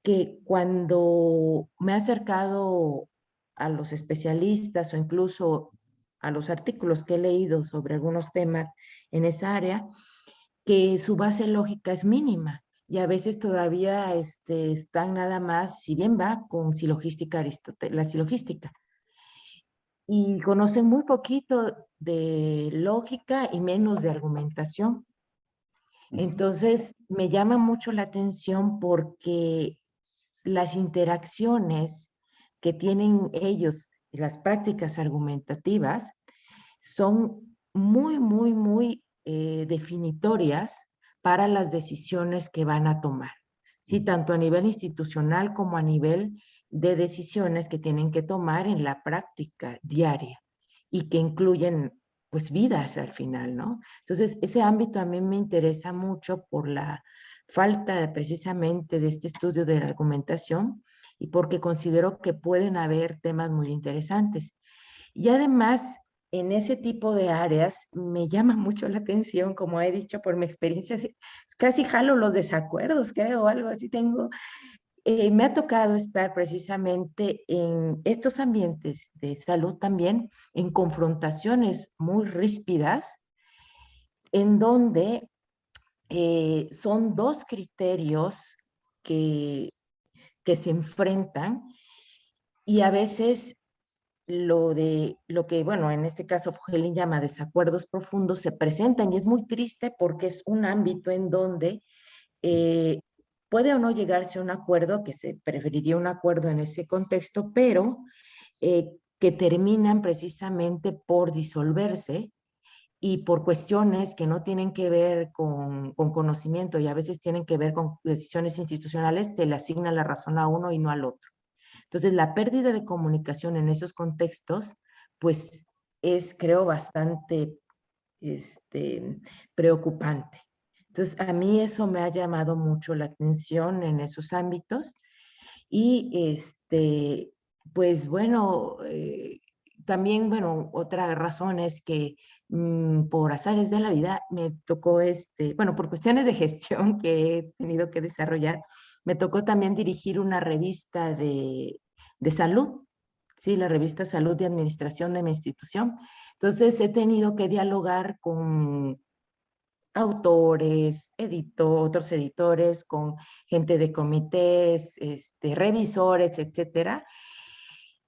que cuando me he acercado a los especialistas o incluso a los artículos que he leído sobre algunos temas en esa área, que su base lógica es mínima y a veces todavía están nada más, si bien va con silogística la silogística, y conocen muy poquito de lógica y menos de argumentación. Entonces, me llama mucho la atención porque las interacciones que tienen ellos, las prácticas argumentativas, son muy, muy, muy definitorias para las decisiones que van a tomar, ¿sí? Tanto a nivel institucional como a nivel de decisiones que tienen que tomar en la práctica diaria. y que incluyen pues vidas al final, ¿no? Entonces, ese ámbito a mí me interesa mucho por la falta precisamente de este estudio de la argumentación y porque considero que pueden haber temas muy interesantes. Y además, en ese tipo de áreas me llama mucho la atención, como he dicho por mi experiencia, casi jalo los desacuerdos, creo, algo así tengo. Me ha tocado estar precisamente en estos ambientes de salud también, en confrontaciones muy ríspidas, en donde son dos criterios que, que se enfrentan y a veces lo que, bueno, en este caso Helen llama desacuerdos profundos se presentan y es muy triste porque es un ámbito en donde eh, puede o no llegarse a un acuerdo, que se preferiría un acuerdo en ese contexto, pero que terminan precisamente por disolverse y por cuestiones que no tienen que ver con conocimiento y a veces tienen que ver con decisiones institucionales, se le asigna la razón a uno y no al otro. Entonces, la pérdida de comunicación en esos contextos, pues es, creo, bastante preocupante. Entonces, a mí eso me ha llamado mucho la atención en esos ámbitos y, pues bueno, también, bueno, otra razón es que por azares de la vida me tocó, bueno, por cuestiones de gestión que he tenido que desarrollar, me tocó también dirigir una revista de salud, sí, la revista Salud de Administración de mi institución. Entonces he tenido que dialogar con autores, otros editores, con gente de comités, revisores, etcétera.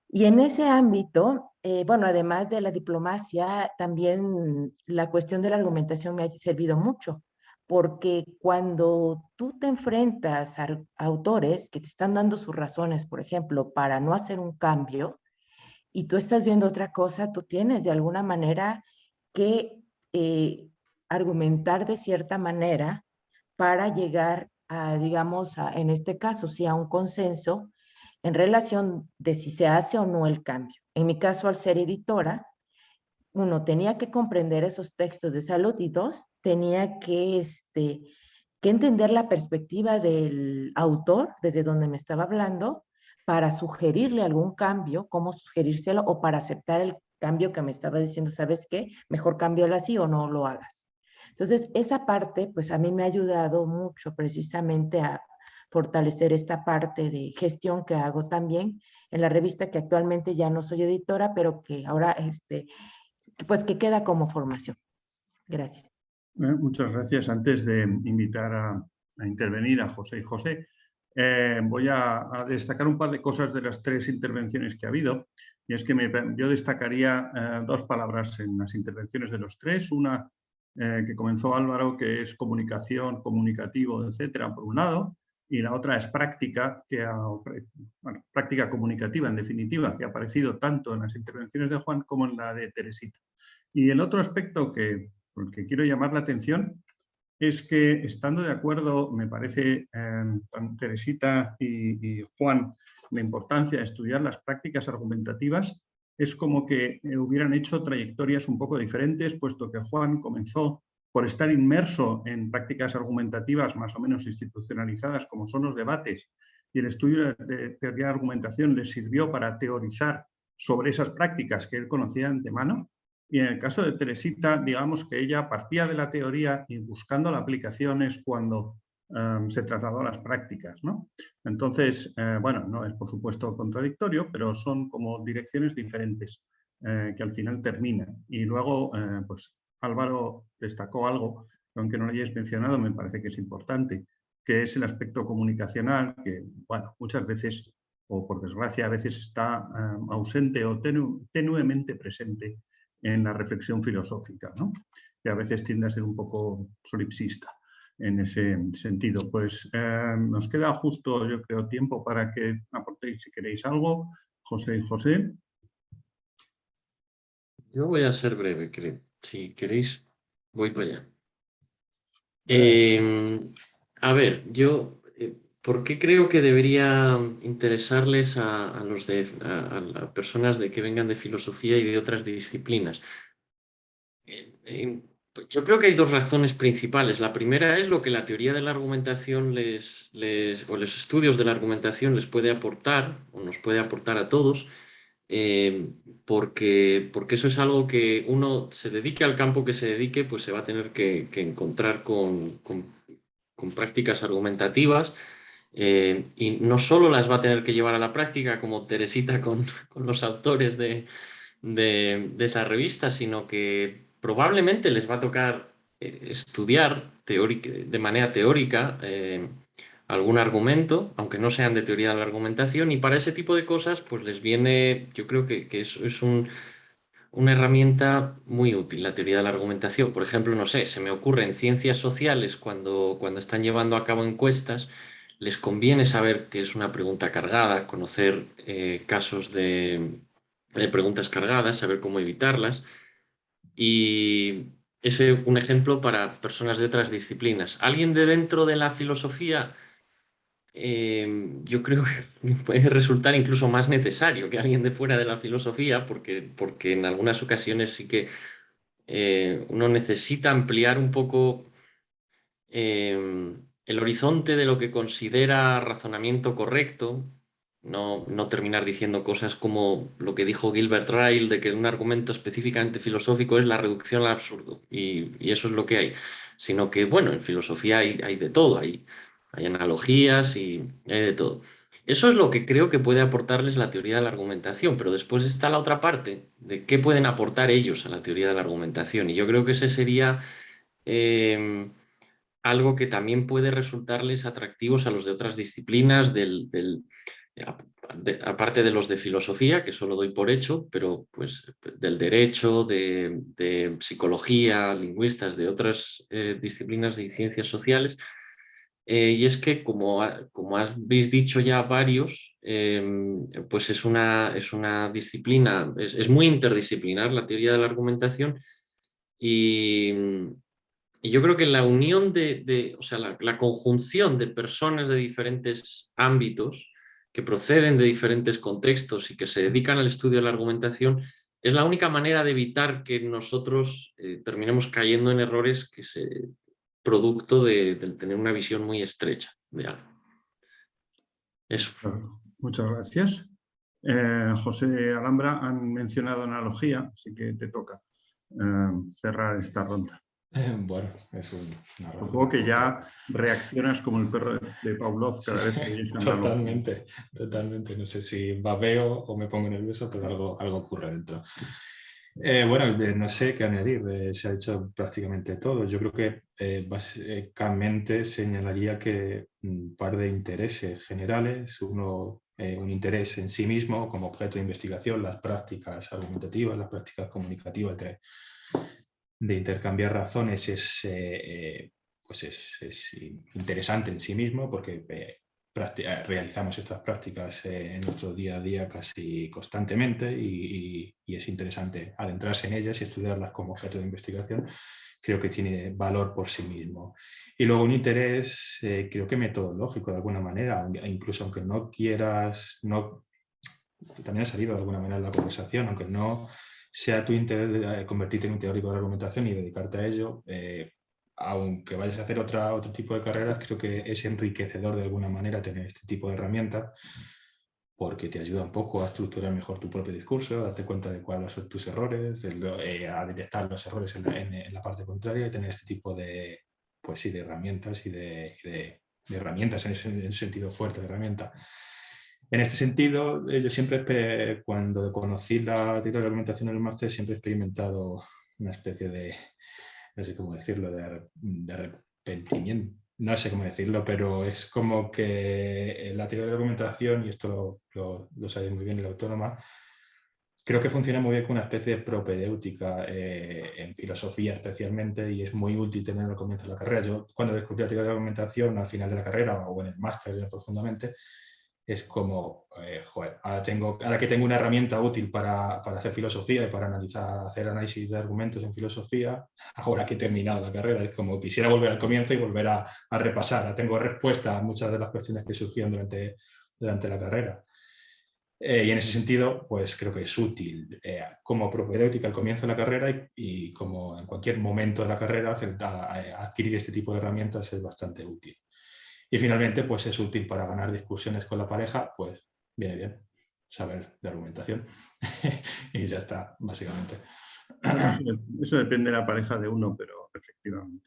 Y en ese ámbito, bueno, además de la diplomacia, también la cuestión de la argumentación me ha servido mucho, porque cuando tú te enfrentas a autores que te están dando sus razones, por ejemplo, para no hacer un cambio, y tú estás viendo otra cosa, tú tienes de alguna manera que argumentar de cierta manera para llegar a, digamos, en este caso, sí, a un consenso en relación de si se hace o no el cambio. En mi caso, al ser editora, uno tenía que comprender esos textos de salud y dos, tenía que entender la perspectiva del autor, desde donde me estaba hablando, para sugerirle algún cambio, cómo sugerírselo o para aceptar el cambio que me estaba diciendo, ¿sabes qué? Mejor cámbialo así o no lo hagas. Entonces, esa parte, pues a mí me ha ayudado mucho precisamente a fortalecer esta parte de gestión que hago también en la revista que actualmente ya no soy editora, pero que ahora, pues que queda como formación. Gracias. Muchas gracias. Antes de invitar a intervenir a José y José, voy a destacar un par de cosas de las tres intervenciones que ha habido. Y es que yo destacaría dos palabras en las intervenciones de los tres. Una que comenzó Álvaro, que es comunicación, comunicativo, etcétera, por un lado. Y la otra es práctica, práctica comunicativa, en definitiva, que ha aparecido tanto en las intervenciones de Juan como en la de Teresita. Y el otro aspecto por el que quiero llamar la atención es que, estando de acuerdo, me parece, Teresita y Juan, la importancia de estudiar las prácticas argumentativas, es como que hubieran hecho trayectorias un poco diferentes, puesto que Juan comenzó por estar inmerso en prácticas argumentativas más o menos institucionalizadas, como son los debates, y el estudio de teoría de argumentación le sirvió para teorizar sobre esas prácticas que él conocía de antemano. Y en el caso de Teresita, digamos que ella partía de la teoría y buscando la aplicación es cuando se trasladó a las prácticas, ¿no? Entonces, bueno, no es por supuesto contradictorio, pero son como direcciones diferentes que al final terminan. Y luego, pues Álvaro destacó algo que, aunque no lo hayáis mencionado, me parece que es importante, que es el aspecto comunicacional, que, bueno, muchas veces, o por desgracia, a veces está ausente o tenuemente presente en la reflexión filosófica, ¿no? Que a veces tiende a ser un poco solipsista en ese sentido. Pues nos queda justo, yo creo, tiempo para que aportéis, si queréis, algo. José y José. Yo voy a ser breve, creo. Si queréis, voy para allá. A ver, yo ¿Por qué creo que debería interesarles a las personas que vengan de filosofía y de otras disciplinas? Yo creo que hay dos razones principales. La primera es lo que la teoría de la argumentación o los estudios de la argumentación les puede aportar, o nos puede aportar a todos, porque eso es algo que uno se dedique al campo que se dedique, pues se va a tener que encontrar con prácticas argumentativas. Y no solo las va a tener que llevar a la práctica, como Teresita con los autores de esa revista, sino que probablemente les va a tocar estudiar de manera teórica algún argumento, aunque no sean de teoría de la argumentación, y para ese tipo de cosas pues les viene, yo creo que es una herramienta muy útil, la teoría de la argumentación. Por ejemplo, no sé, se me ocurre en ciencias sociales, cuando están llevando a cabo encuestas, les conviene saber qué es una pregunta cargada, conocer casos de preguntas cargadas, saber cómo evitarlas. Y ese es un ejemplo para personas de otras disciplinas. Alguien de dentro de la filosofía, yo creo que puede resultar incluso más necesario que alguien de fuera de la filosofía, porque en algunas ocasiones sí que uno necesita ampliar un poco el horizonte de lo que considera razonamiento correcto, no terminar diciendo cosas como lo que dijo Gilbert Ryle, de que un argumento específicamente filosófico es la reducción al absurdo, y eso es lo que hay, sino que, bueno, en filosofía hay de todo, hay analogías y hay de todo. Eso es lo que creo que puede aportarles la teoría de la argumentación, pero después está la otra parte de qué pueden aportar ellos a la teoría de la argumentación, y yo creo que ese sería algo que también puede resultarles atractivos a los de otras disciplinas, aparte de los de filosofía, que solo doy por hecho, pero pues del derecho, de psicología, lingüistas, de otras disciplinas de ciencias sociales. Y es que, como habéis dicho ya varios, pues es una disciplina, es muy interdisciplinar la teoría de la argumentación, y yo creo que la unión o sea, la conjunción de personas de diferentes ámbitos que proceden de diferentes contextos y que se dedican al estudio de la argumentación es la única manera de evitar que nosotros terminemos cayendo en errores que se producto de tener una visión muy estrecha de algo. Eso. Muchas gracias. José Alhambra, han mencionado analogía, así que te toca cerrar esta ronda. Bueno, es una razón. Supongo que ya reaccionas como el perro de Pavlov cada vez que oyes analogía. Totalmente. No sé si babeo o me pongo nervioso, pero algo ocurre dentro. Bueno, no sé qué añadir. Se ha hecho prácticamente todo. Yo creo que básicamente señalaría que un par de intereses generales. Uno, un interés en sí mismo como objeto de investigación, las prácticas argumentativas, las prácticas comunicativas de intercambiar razones pues es interesante en sí mismo, porque realizamos estas prácticas en nuestro día a día casi constantemente, y es interesante adentrarse en ellas y estudiarlas como objeto de investigación. Creo que tiene valor por sí mismo. Y luego un interés, creo que metodológico de alguna manera, incluso aunque no quieras, también ha salido de alguna manera en la conversación, aunque no sea tu interés convertirte en un teórico de la argumentación y dedicarte a ello, aunque vayas a hacer otro tipo de carreras, creo que es enriquecedor de alguna manera tener este tipo de herramientas, porque te ayuda un poco a estructurar mejor tu propio discurso, a darte cuenta de cuáles son tus errores, a detectar los errores en la parte contraria, y tener este tipo de, pues sí, de herramientas y de herramientas en ese sentido fuerte de herramienta. En este sentido, yo siempre, cuando conocí la teoría de la argumentación en el máster, siempre he experimentado una especie de, no sé cómo decirlo, de arrepentimiento. No sé cómo decirlo, pero es como que la teoría de la argumentación, y esto lo sabe muy bien el Autónoma, creo que funciona muy bien con una especie de propedéutica en filosofía especialmente, y es muy útil tenerlo al comienzo de la carrera. Yo, cuando descubrí la teoría de la argumentación al final de la carrera o en el máster profundamente, es como, joder, ahora que tengo una herramienta útil para hacer filosofía y para hacer análisis de argumentos en filosofía, ahora que he terminado la carrera, es como quisiera volver al comienzo y volver a repasar. Ya tengo respuesta a muchas de las cuestiones que surgieron durante la carrera. Y en ese sentido, pues creo que es útil como propedéutica al comienzo de la carrera y como en cualquier momento de la carrera, adquirir este tipo de herramientas es bastante útil. Y finalmente, pues es útil para ganar discusiones con la pareja, pues viene bien saber de argumentación. Y ya está, básicamente. Eso depende de la pareja de uno, pero efectivamente.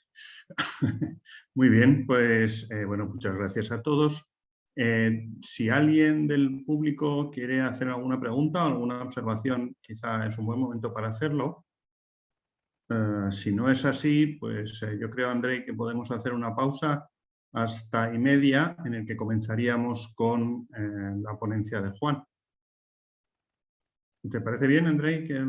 Muy bien, pues bueno, muchas gracias a todos. Si alguien del público quiere hacer alguna pregunta o alguna observación, quizá es un buen momento para hacerlo. Si no es así, pues yo creo, Andrei, que podemos hacer una pausa hasta 1:30 en el que comenzaríamos con la ponencia de Juan. ¿Te parece bien, Andrei, que lo